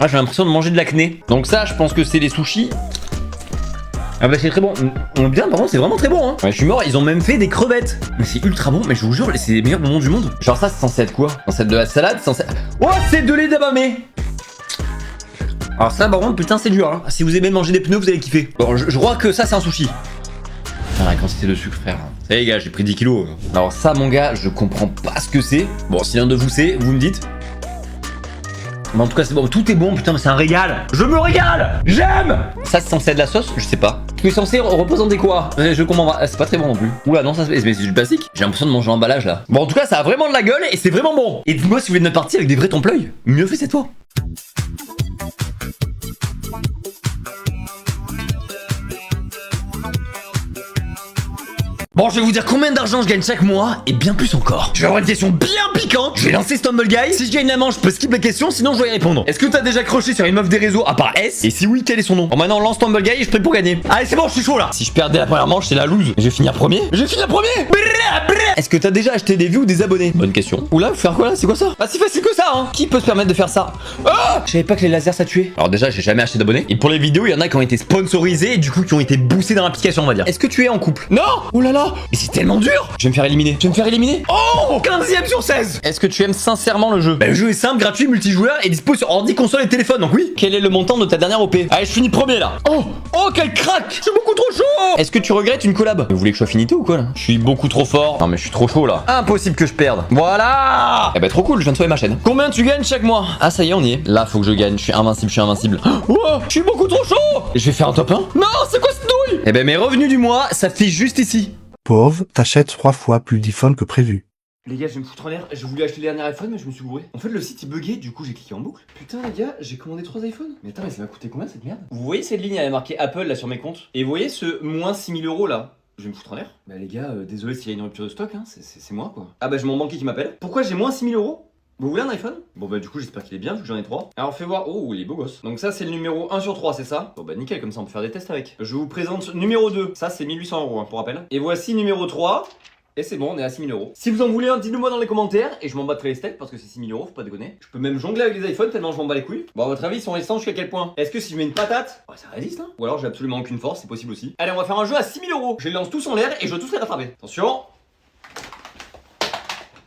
Ah, j'ai l'impression de manger de l'acné. Donc ça, je pense que c'est les sushis. Ah bah c'est très bon. Bien, par contre, c'est vraiment très bon, hein. Ouais, je suis mort, ils ont même fait des crevettes. Mais c'est ultra bon, mais je vous jure, c'est les meilleurs bonbons du monde. Genre ça, c'est censé être quoi? Censé être de la salade, censé... Oh, c'est de lait d'abamé. Alors ça, par contre, putain, c'est dur, hein. Si vous aimez manger des pneus, vous allez kiffer. Bon, je crois que ça, c'est un sushi. Ah, la quantité de sucre, frère. Ça y est, les gars, j'ai pris 10 kilos. Alors ça, mon gars, je comprends pas ce que c'est. Bon, si l'un de vous sait, vous me dites. Mais en tout cas, c'est bon. Tout est bon, putain, mais c'est un régal. Je me régale. J'aime. Ça, c'est censé être de la sauce? Je sais pas. C'est censé représenter quoi? Je comprends pas. C'est pas très bon non plus. Oula, non, ça c'est du plastique. J'ai l'impression de manger l'emballage là. Bon, en tout cas, ça a vraiment de la gueule et c'est vraiment bon. Et dites-moi si vous voulez notre partie avec des vrais trompe-l'œil. Mieux fait cette fois. Bon, je vais vous dire combien d'argent je gagne chaque mois et bien plus encore. Je vais avoir une question bien piquante. Je vais lancer Stumble Guy. Si je gagne la manche, je peux skip la question, sinon je dois y répondre. Est-ce que t'as déjà croché sur une meuf des réseaux à part S? Et si oui, quel est son nom? Bon, maintenant lance Stumble Guy et je suis prêt pour gagner. Allez, c'est bon, je suis chaud là. Si je perdais la première manche, c'est la loose. Je vais finir premier. Est-ce que t'as déjà acheté des vues ou des abonnés? Bonne question. Oula, faire quoi là? C'est quoi ça? Pas si facile que ça, hein. Qui peut se permettre de faire ça? Ah, je savais pas que les lasers ça tuait. Alors déjà, j'ai jamais acheté d'abonnés. Et pour les vidéos, il y en a qui ont été sponsorisés et du coup qui ont été boostés dans l'application, on va dire. Est-ce que tu es en couple? Non. Oh là là. Mais c'est tellement dur. Je vais me faire éliminer. Oh, 15ème sur 16. Est-ce que tu aimes sincèrement le jeu? Bah, le jeu est simple, gratuit, multijoueur et dispo sur ordi, console et téléphone. Donc oui. Quel est le montant de ta dernière OP? Allez, je finis premier là. Oh, quel crack. Je suis beaucoup trop chaud. Est-ce que tu regrettes une collab? Vous voulez que je sois finito ou quoi là? Je suis beaucoup trop fort. Non mais je suis trop chaud là. Impossible que je perde. Voilà. Eh bah trop cool, je viens de sauver ma chaîne. Combien tu gagnes chaque mois? Ah ça y est, on y est. Là, faut que je gagne. Je suis invincible. Oh, je suis beaucoup trop chaud. Je vais faire un top 1. Non, c'est quoi cette douille? Eh ben mes revenus du mois, ça fait juste ici. Pauvre, t'achètes 3 fois plus d'iPhone que prévu. Les gars, je vais me foutre en l'air. J'ai voulu acheter le dernier iPhone, mais je me suis gouré. En fait, le site il buguait, du coup j'ai cliqué en boucle. Putain, les gars, j'ai commandé 3 iPhones. Mais attends, mais ça m'a coûté combien cette merde? Vous voyez cette ligne, elle est marquée Apple là sur mes comptes. Et vous voyez ce moins 6000 € là? Je vais me foutre en l'air. Bah les gars, désolé s'il y a une rupture de stock, hein, c'est moi quoi. Ah bah j'ai mon banquier qui m'appelle. Pourquoi j'ai moins 6000 €? Vous voulez un iPhone? Bon bah du coup j'espère qu'il est bien vu que j'en ai 3. Alors fais voir. Oh il est beau gosse. Donc ça c'est le numéro 1 sur 3, c'est ça? Bon bah nickel, comme ça on peut faire des tests avec. Je vous présente numéro 2. Ça c'est 1800 € hein, pour rappel. Et voici numéro 3. Et c'est bon, on est à 6000 €. Si vous en voulez un, dites-le moi dans les commentaires. Et je m'en battrai les steaks parce que c'est 6000 €, faut pas déconner. Je peux même jongler avec les iPhones tellement je m'en bats les couilles. Bon à votre avis ils sont résistants jusqu'à quel point? Est-ce que si je mets une patate, ça résiste hein? Ou alors j'ai absolument aucune force, c'est possible aussi. Allez on va faire un jeu à 6000 €. Je les lance tous en l'air et je dois tous les rattraper. Attention.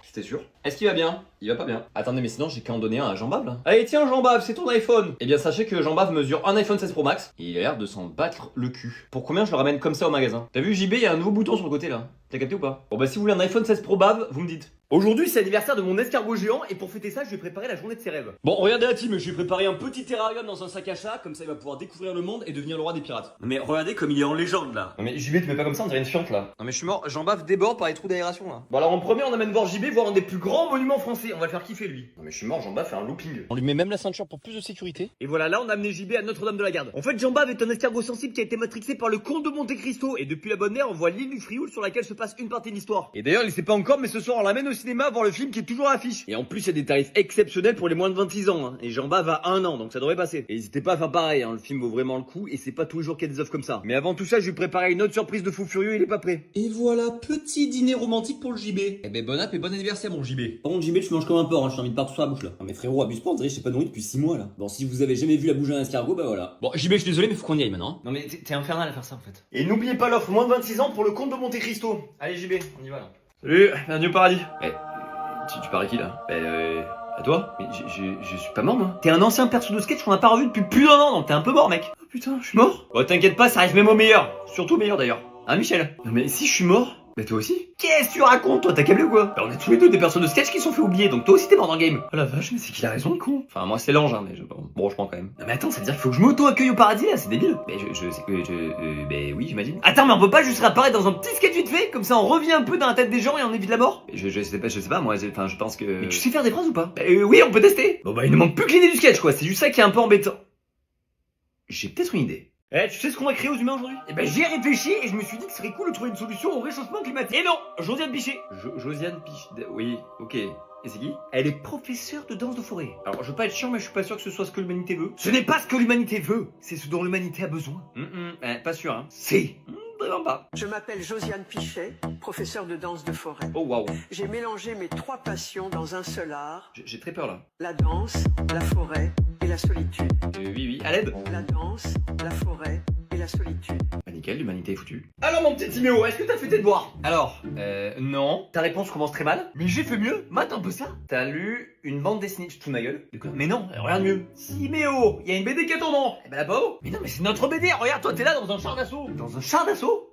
C'était sûr. Est-ce qu'il va bien? Il va pas bien. Attendez, mais sinon j'ai qu'à en donner un à Jean-Bave là. Allez, tiens Jean-Bave, c'est ton iPhone. Eh bien, sachez que Jean-Bave mesure un iPhone 16 Pro Max et il a l'air de s'en battre le cul. Pour combien je le ramène comme ça au magasin? T'as vu JB, il y a un nouveau bouton sur le côté là. T'as capté ou pas? Bon bah si vous voulez un iPhone 16 Pro Bave, vous me dites. Aujourd'hui c'est l'anniversaire de mon escargot géant et pour fêter ça je vais préparer la journée de ses rêves. Bon regardez la team, je vais préparer un petit terrarium dans un sac à chat, comme ça il va pouvoir découvrir le monde et devenir le roi des pirates. Non mais regardez comme il est en légende là. Non mais JB tu mets pas comme ça, on dirait une fiente là. Non mais je suis mort, Jean-Bave déborde par les trous d'aération là. Bon alors en premier on amène voir JB voir un des plus grands monuments français, on va le faire kiffer lui. Non mais je suis mort, Jean-Bave fait un looping. On lui met même la ceinture pour plus de sécurité. Et voilà là on a amené JB à Notre-Dame de la Garde. En fait Jean-Bave est un escargot sensible qui a été matrixé par le comte de Monte Cristo et depuis la bonne mer on voit l'île du Frioul sur laquelle se passe une partie de l'histoire. Et d'ailleurs il sait pas encore mais ce soir on l'amène au cinéma voir le film qui est toujours à l'affiche. Et en plus il y a des tarifs exceptionnels pour les moins de 26 ans hein. Et Jean-Bave a 1 an donc ça devrait passer. Et n'hésitez pas à faire pareil hein. Le film vaut vraiment le coup et c'est pas tous les jours qu'il y a des offres comme ça. Mais avant tout ça je vais préparer une autre surprise de fou furieux, il est pas prêt. Et voilà, petit dîner romantique pour le JB. Eh ben bon app et bon anniversaire mon JB. Par contre JB tu manges comme un porc hein. Je t'invite partout sur la bouche là. Non mais frérot abuse pas, on dirait que je t'ai pas nourri depuis 6 mois là. Bon si vous avez jamais vu la bouche d'un escargot bah voilà. Bon JB je suis désolé mais faut qu'on y aille maintenant. Non mais t'es infernal à faire ça en fait. Et n'oubliez pas l'offre moins de 26 ans pour le comte de Monte Cristo. Allez JB, on y va là. Salut, bienvenue au paradis. Tu parles à qui là? À toi? Mais je suis pas mort moi. T'es un ancien perso de sketch qu'on a pas revu depuis plus d'1 an donc t'es un peu mort mec. Oh putain, je suis mort? Bon t'inquiète pas, ça arrive même au meilleur. Surtout au meilleur d'ailleurs. Hein Michel? Non mais si je suis mort, bah toi aussi? Qu'est-ce que tu racontes toi? T'as câblé ou quoi? Bah on est tous les deux des personnes de sketch qui sont fait oublier donc toi aussi t'es mort dans le game. Oh la vache mais c'est qu'il a raison le con. Enfin moi c'est l'ange hein mais bon je prends quand même. Non mais attends ça veut dire qu'il faut que je m'auto-accueille au paradis là, c'est débile. Mais ben oui j'imagine. Attends mais on peut pas juste réapparaître dans un petit sketch vite fait? Comme ça on revient un peu dans la tête des gens et on évite la mort? Je sais pas moi, enfin je pense que... Mais tu sais faire des phrases ou pas? Oui on peut tester. Bon bah il ne manque plus que l'idée du sketch quoi, c'est juste ça qui est un peu embêtant. J'ai peut-être une idée. Tu sais ce qu'on va créer aux humains aujourd'hui? Eh ben j'y ai réfléchi et je me suis dit que ce serait cool de trouver une solution au réchauffement climatique. Et non, Josiane Pichet. Josiane Pichet. Oui, ok. Et c'est qui? Elle est professeure de danse de forêt. Alors je veux pas être chiant mais je suis pas sûr que ce soit ce que l'humanité veut. Ce n'est pas ce que l'humanité veut, c'est ce dont l'humanité a besoin. Pas sûr hein. C'est. Vraiment pas. Je m'appelle Josiane Pichet, professeure de danse de forêt. Oh waouh. J'ai mélangé mes 3 passions dans un seul art. J'ai très peur là. La danse, la forêt et la solitude. Oui, à l'aide. La danse, la forêt et la solitude. Bah nickel, l'humanité est foutue. Alors mon petit Timéo, est-ce que t'as fait tes devoirs? Alors, non. Ta réponse commence très mal. Mais j'ai fait mieux. Mate un peu ça. T'as lu une bande dessinée, tu te fous de ma gueule? De quoi? Mais non, regarde mieux. Timéo, il y a une BD qui est ton nom. Eh ben la pauvre. Mais non, mais c'est notre BD. Regarde, toi t'es là dans un char d'assaut. Dans un char d'assaut?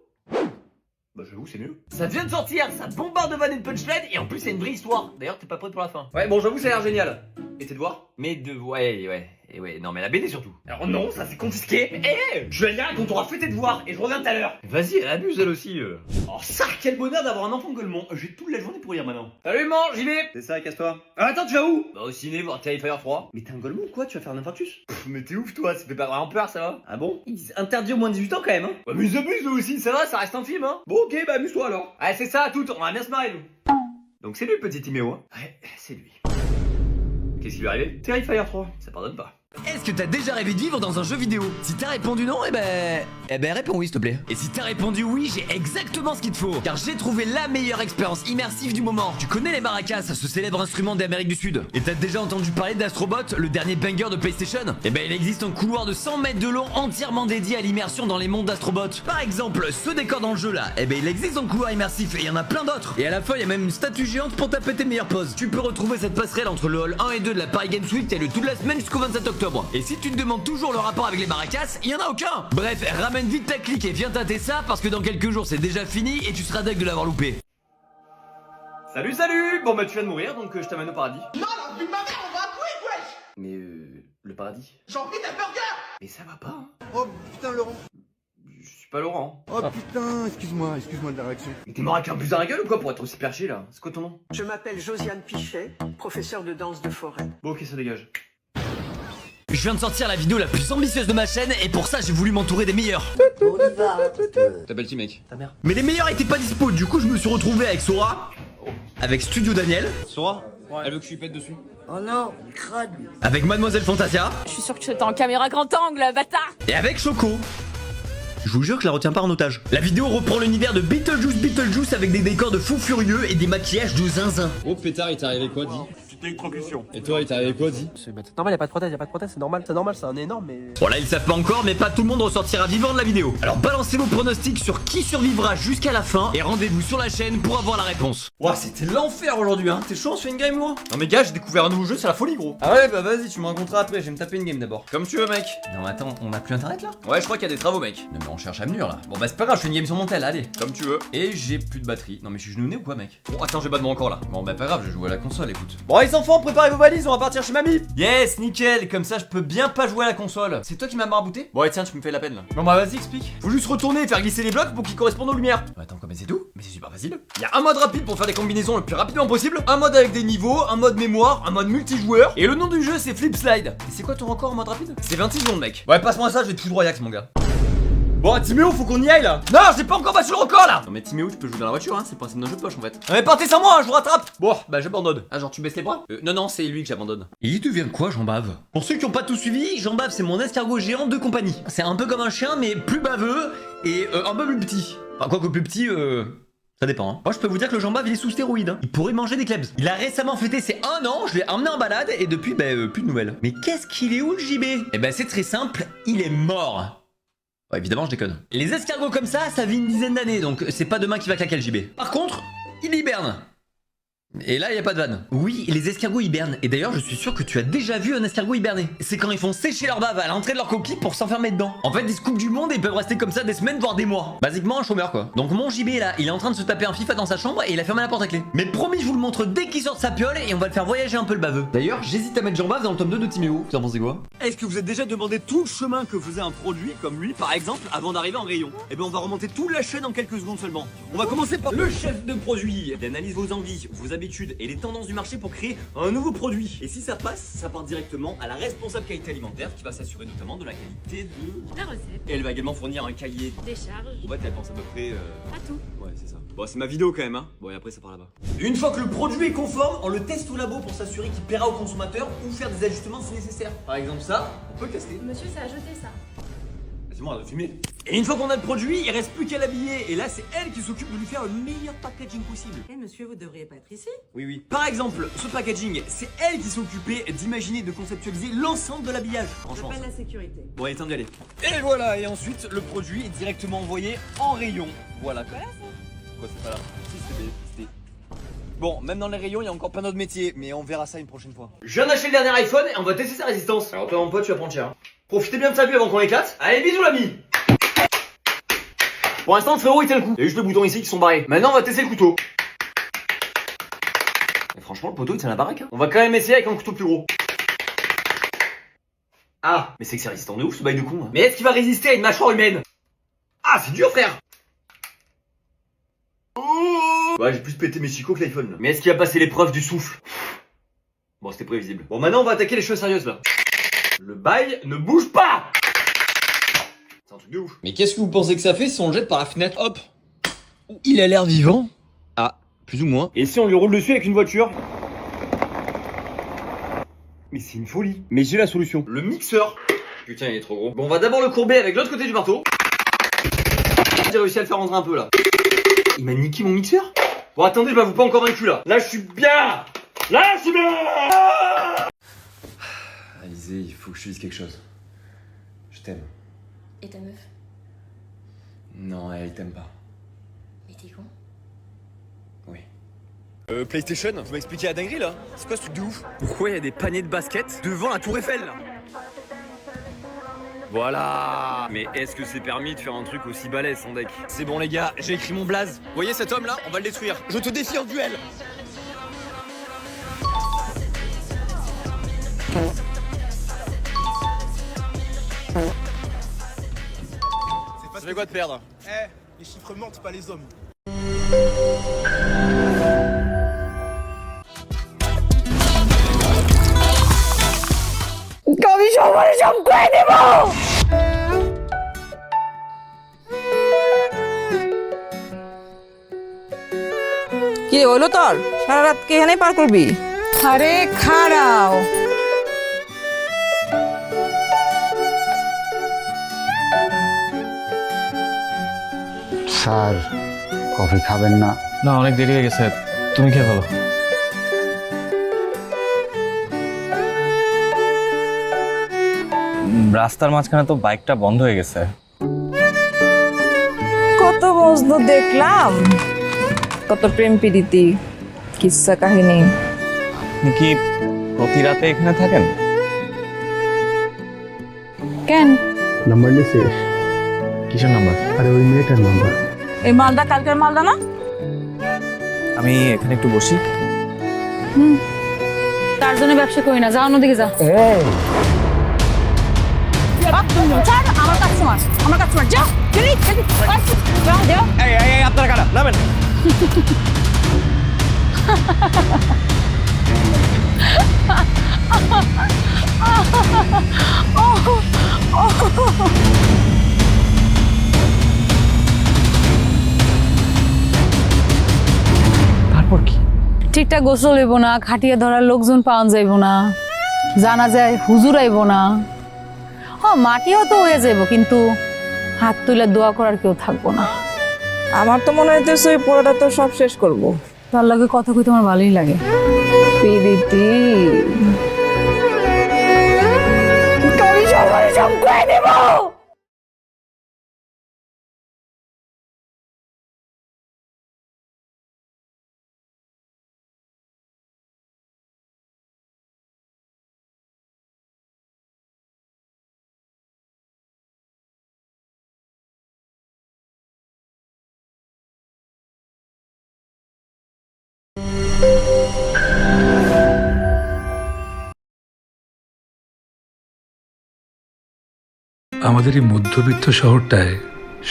Bah j'avoue c'est mieux. Ça vient de sortir, ça bombarde de vannes et de punchline et en plus c'est une vraie histoire. D'ailleurs t'es pas prête pour la fin. Ouais bon j'avoue ça a l'air génial. Et tes devoirs? Ouais. Et ouais, non mais la BD surtout. Alors non, ça c'est confisqué. Je vais dire quand on aura fait tes devoirs et je reviens tout à l'heure. Vas-y, elle abuse elle aussi. Oh ça, quel bonheur d'avoir un enfant golemon. J'ai toute la journée pour lire maintenant. Salut maman, j'y vais. C'est ça, casse-toi. Attends, tu vas où? Bah au ciné voir Terrifier 3. Mais t'es un golemon ou quoi? Tu vas faire un infarctus? Mais t'es ouf toi, ça fait pas vraiment peur ça va? Ah bon? Ils disent interdit au moins de 18 ans quand même hein. Ouais mais ils abusent eux aussi, ça va, ça reste un film hein. Bon ok, bah amuse-toi alors. Allez c'est ça tout, on va bien se marrer nous. Donc c'est lui le petit Timéo hein. Ouais, c'est lui. Qu'est-ce qui lui est arrivé? Terrifier 3, ça pardonne pas. Est-ce que t'as déjà rêvé de vivre dans un jeu vidéo? Si t'as répondu non, eh ben réponds oui s'il te plaît. Et si t'as répondu oui, j'ai exactement ce qu'il te faut. Car j'ai trouvé la meilleure expérience immersive du moment. Tu connais les maracas, ce célèbre instrument d'Amérique du Sud. Et t'as déjà entendu parler d'Astrobot, le dernier banger de PlayStation? Eh ben il existe un couloir de 100 mètres de long entièrement dédié à l'immersion dans les mondes d'Astrobot. Par exemple, ce décor dans le jeu là, eh ben il existe un couloir immersif et il y en a plein d'autres. Et à la fin, il y a même une statue géante pour taper tes meilleures poses. Tu peux retrouver cette passerelle entre le hall 1 et 2 de la Paris Games Week, et le toute la semaine jusqu'au 27 octobre. Et si tu te demandes toujours le rapport avec les maracas, il y en a aucun. Bref, ramène vite ta clique et viens tâter ça parce que dans quelques jours c'est déjà fini et tu seras deg de l'avoir loupé. Salut salut. Bon bah tu viens de mourir donc je t'amène au paradis. Non, la vie de ma mère, on va courir, wesh. Mais le paradis? J'ai envie d'un burger. Mais ça va pas hein. Oh putain, Laurent. Je suis pas Laurent. Oh putain, excuse-moi de la réaction. Mais t'es mort avec un bus dans la gueule ou quoi pour être aussi perché là? C'est quoi ton nom? Je m'appelle Josiane Pichet, professeure de danse de forêt. Bon ok ça dégage. Je viens de sortir la vidéo la plus ambitieuse de ma chaîne et pour ça j'ai voulu m'entourer des meilleurs. T'appelles qui mec? Ta mère. Mais les meilleurs étaient pas dispo, du coup je me suis retrouvé avec Sora, avec Studio Daniel, Sora? Elle veut que je lui pète dessus. Oh non, crade. avec Mademoiselle Fantasia Je suis sûr que t'es en caméra grand angle, bâtard. et avec Choco. Je vous jure que je la retiens pas en otage. La vidéo reprend l'univers de Beetlejuice avec des décors de fous furieux et des maquillages de zinzin. Oh pétard, il t'est arrivé quoi, dis? Électrocution. Et toi, il t'est arrivé quoi, dis? C'est normal, y'a pas de prothèse, c'est normal, c'est un énorme, mais... Bon là ils savent pas encore mais pas tout le monde ressortira vivant de la vidéo. Alors balancez vos pronostics sur qui survivra jusqu'à la fin et rendez-vous sur la chaîne pour avoir la réponse. Ouah c'était l'enfer aujourd'hui hein. T'es chaud on se fait une game moi? Non mais gars j'ai découvert un nouveau jeu, c'est la folie gros. Ah ouais bah vas-y tu me raconteras après, je vais me taper une game d'abord. Comme tu veux mec. Non attends, on a plus internet là? Ouais je crois qu'il y a des travaux mec. Non mais on cherche à venir là. Bon bah c'est pas grave, je fais une game sur mon tel, allez. Comme tu veux. Et j'ai plus de batterie. Non mais je suis genouné ou quoi mec? Bon attends j'ai pas de moi encore là. Bon bah pas grave, je joue à la console, écoute. Bon les enfants préparez vos valises, on va partir chez mamie. Yes nickel, comme ça je peux bien pas jouer à la console. C'est toi qui m'as marabouté? Bon et tiens tu me fais la peine là. Bon bah vas-y explique. Faut juste retourner et faire glisser les blocs pour qu'ils correspondent aux lumières. Attends quoi mais c'est tout? Mais c'est super facile. Il y a un mode rapide pour faire des combinaisons le plus rapidement possible, un mode avec des niveaux, un mode mémoire, un mode multijoueur. Et le nom du jeu c'est Flip Slide. Et c'est quoi ton record en mode rapide? C'est 26 secondes mec. Ouais passe-moi ça, je vais te foudroyer mon gars. Bon Timéo faut qu'on y aille là. Non j'ai pas encore battu le record là. Non mais Timéo tu peux jouer dans la voiture hein, c'est le principe d'un jeu de poche en fait. Non mais partez sans moi hein, je vous rattrape. Bon bah j'abandonne. Ah genre tu baisses les bras? Non c'est lui que j'abandonne. Il devient quoi Jean Bave? Pour ceux qui ont pas tout suivi, Jean Bave c'est mon escargot géant de compagnie. C'est un peu comme un chien mais plus baveux et un peu plus petit. Enfin quoique plus petit ça dépend hein. Moi je peux vous dire que le Jean Bave il est sous stéroïde hein. Il pourrait manger des klebs. Il a récemment fêté ses 1 an, je l'ai emmené en balade et depuis plus de nouvelles. Mais qu'est-ce qu'il est où le JB? Eh ben c'est très simple, il est mort. Ouais, évidemment, je déconne. Les escargots comme ça vit une dizaine d'années, donc c'est pas demain qu'il va claquer le JB. Par contre, il hiberne. Et là, il y a pas de vanne. Oui, les escargots hibernent. Et d'ailleurs, je suis sûr que tu as déjà vu un escargot hiberner. C'est quand ils font sécher leur bave à l'entrée de leur coquille pour s'enfermer dedans. En fait, ils se coupent du monde et ils peuvent rester comme ça des semaines, voire des mois. Basiquement, un chômeur, quoi. Donc mon JB, là, il est en train de se taper un FIFA dans sa chambre et il a fermé la porte à clé. Mais promis, je vous le montre dès qu'il sort de sa piole et on va le faire voyager un peu le baveux. D'ailleurs, j'hésite à mettre Jean Bave dans le tome 2 de Timéo. Vous en pensez quoi? Est-ce que vous êtes déjà demandé tout le chemin que faisait un produit comme lui, par exemple, avant d'arriver en rayon? Eh bien, on va remonter toute la chaîne en quelques secondes seulement. On va commencer par le chef de produit. Il analyse vos envies, vos habitudes et les tendances du marché pour créer un nouveau produit. Et si ça passe, ça part directement à la responsable qualité alimentaire qui va s'assurer notamment de la qualité de La recette. Et elle va également fournir un cahier. Des charges. En fait, elle pense à peu près. Pas tout. Ouais, c'est ça. Bon, c'est ma vidéo quand même, hein. Bon, et après, ça part là-bas. Une fois que le produit est conforme, on le teste au labo pour s'assurer qu'il plaira au consommateur ou faire des ajustements si nécessaire. Par exemple, ça, on peut le tester. Monsieur, ça a jeté ça. C'est moi, elle a fumé. Et une fois qu'on a le produit, il reste plus qu'à l'habiller. Et là, c'est elle qui s'occupe de lui faire le meilleur packaging possible. Eh monsieur, vous devriez pas être ici. Oui, oui. Par exemple, ce packaging, c'est elle qui s'occupait d'imaginer, de conceptualiser l'ensemble de l'habillage. Franchement. J'appelle la sécurité. Bon, allez, temps d'y aller. Et voilà, et ensuite, le produit est directement envoyé en rayon. Voilà. Voilà ça. Quoi, c'est pas là? Si, c'était. Bon, même dans les rayons, il y a encore plein d'autres métiers, mais on verra ça une prochaine fois. Je viens d'acheter le dernier iPhone et on va tester sa résistance. Alors toi mon pote tu vas prendre cher. Profitez bien de sa vue avant qu'on l'éclate. Allez bisous l'ami. Pour l'instant le frérot il tient le coup. Il y a juste le bouton ici qui sont barrés. Maintenant on va tester le couteau. Et franchement le poteau il tient la baraque hein. On va quand même essayer avec un couteau plus gros. Ah, mais c'est que c'est résistant de ouf ce bail de con. Hein. Mais est-ce qu'il va résister à une mâchoire humaine? Ah, c'est dur, frère. Ouais, j'ai plus pété mes chicots que l'iPhone. Mais est-ce qu'il va passer l'épreuve du souffle? Bon, c'était prévisible. Bon, maintenant on va attaquer les choses sérieuses là. Le bail ne bouge pas. C'est un truc de ouf. Mais qu'est-ce que vous pensez que ça fait si on le jette par la fenêtre? Hop. Il a l'air vivant. Ah, plus ou moins. Et si on lui roule dessus avec une voiture? Mais c'est une folie. Mais j'ai la solution. Le mixeur. Putain, il est trop gros. Bon, on va d'abord le courber avec l'autre côté du marteau. J'ai réussi à le faire rentrer un peu là. Il m'a niqué mon mixeur? Bon, attendez, je m'avoue pas encore vaincu là. Là, je suis bien. Là, je suis bien. Alizé, il faut que je te dise quelque chose. Je t'aime. Et ta meuf? Non, elle t'aime pas. Mais t'es con? Oui. PlayStation, vous m'expliquez la dinguerie là? C'est quoi ce truc de ouf? Pourquoi il y a des paniers de basket devant la tour Eiffel là? Voilà. Mais est-ce que c'est permis de faire un truc aussi balèze sans deck? C'est bon les gars, j'ai écrit mon blaze. Vous voyez cet homme là? On va le détruire. Je te défie en duel. Ça fait quoi de perdre? Les chiffres mentent, pas les hommes. কি রে হলো তোর? সারা রাত কি এখানেই পার করবি? আরে খাড়াও। স্যার কফি খাবেন না? না, অনেক দেরি হয়ে গেছে, তুমি খেয়ে ফেলো। রাস্তার মাঝখানে তো বাইকটা বন্ধ হয়ে গেছে। কত মজনু দেখলাম, কত প্রেম প্রীতি, কিচ্ছা কাহিনী। আপনি কি প্রতি রাতে এখানে থাকেন? কেন? নাম্বার নিছিস? কিসের নাম্বার? আরে ওই মেয়েটার নাম্বার। এই মালটা কালকের মালটা না? আমি এখানে একটু বসি। তার জন্য ব্যবসা করি না, যা অন্যদিকে যা। আমার কাস্টমার, আমার কাস্টমার, যা জলদি জলদি যাও। এই আপনারা কারা নামেন? তারপর কি? ঠিকঠাক গোসল হইব না, খাটিয়া ধরার লোকজন পাওয়া যাইব না, জানা যায় হুজুর আইব না। মাটিও তো হয়ে যাইব, কিন্তু হাত তুলে দোয়া করার কেউ থাকবো না। আমার তো মনে হইতেছে ওই পোড়াটা তো সব শেষ করব। তার লগে কথা কইতে আমার ভালোই লাগে। প্রীতি কবি সবার সব কয়ে দেব। আমাদের এই মধ্যবিত্ত শহরটায়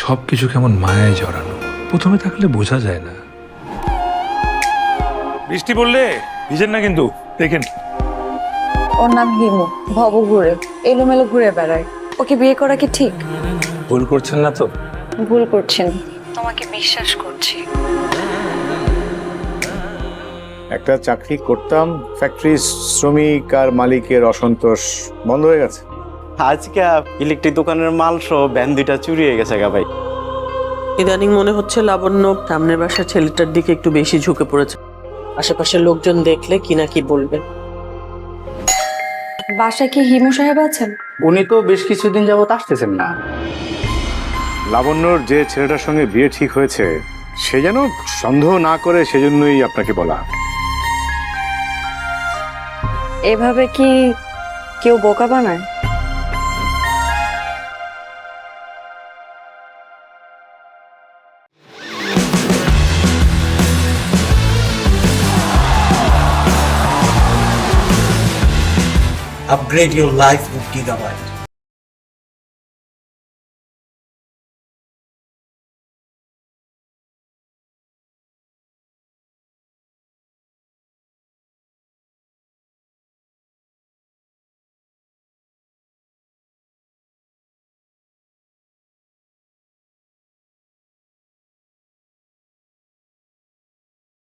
সবকিছু কেমন মায়ায় জড়ানো, প্রথমে থাকলে বোঝা যায় না। বৃষ্টি পড়লে ভিজেন না কিন্তু, দেখেন। ওর নাম হিমু, ভব ঘুরে এলোমেলো ঘুরে বেড়ায়। ওকে বিয়ে করা কি ঠিক? ভুল করছেন না তো? ভুল করছেন, তোমাকে বিশ্বাস করছি। একটা চাকরি করতাম, ফ্যাক্টরি শ্রমিক আর মালিকের অসন্তোষ বন্ধ হয়ে গেছে। আজকে ইলেকট্রিক দোকানের মাল সহ ভ্যান দুইটা চুরি হয়ে গেছে গা ভাই। ইদানিং মনে হচ্ছে লাবণ্য সামনের বাসার ছেলেটার দিকে একটু বেশি ঝুঁকে পড়েছে। আশেপাশের লোকজন দেখলে কি না কি বলবে। বাসায় কি হিমু সাহেব আছেন? উনি তো বেশ কিছুদিন যাবত আসতেছেন না। লাবণ্যর যে ছেলেটার সঙ্গে বিয়ে ঠিক হয়েছে সে যেন সন্দেহ না করে, সেজন্যই আপনাকে বলা। এভাবে কি কেউ বোকা বানায়? Upgrade your life with Gigabyte.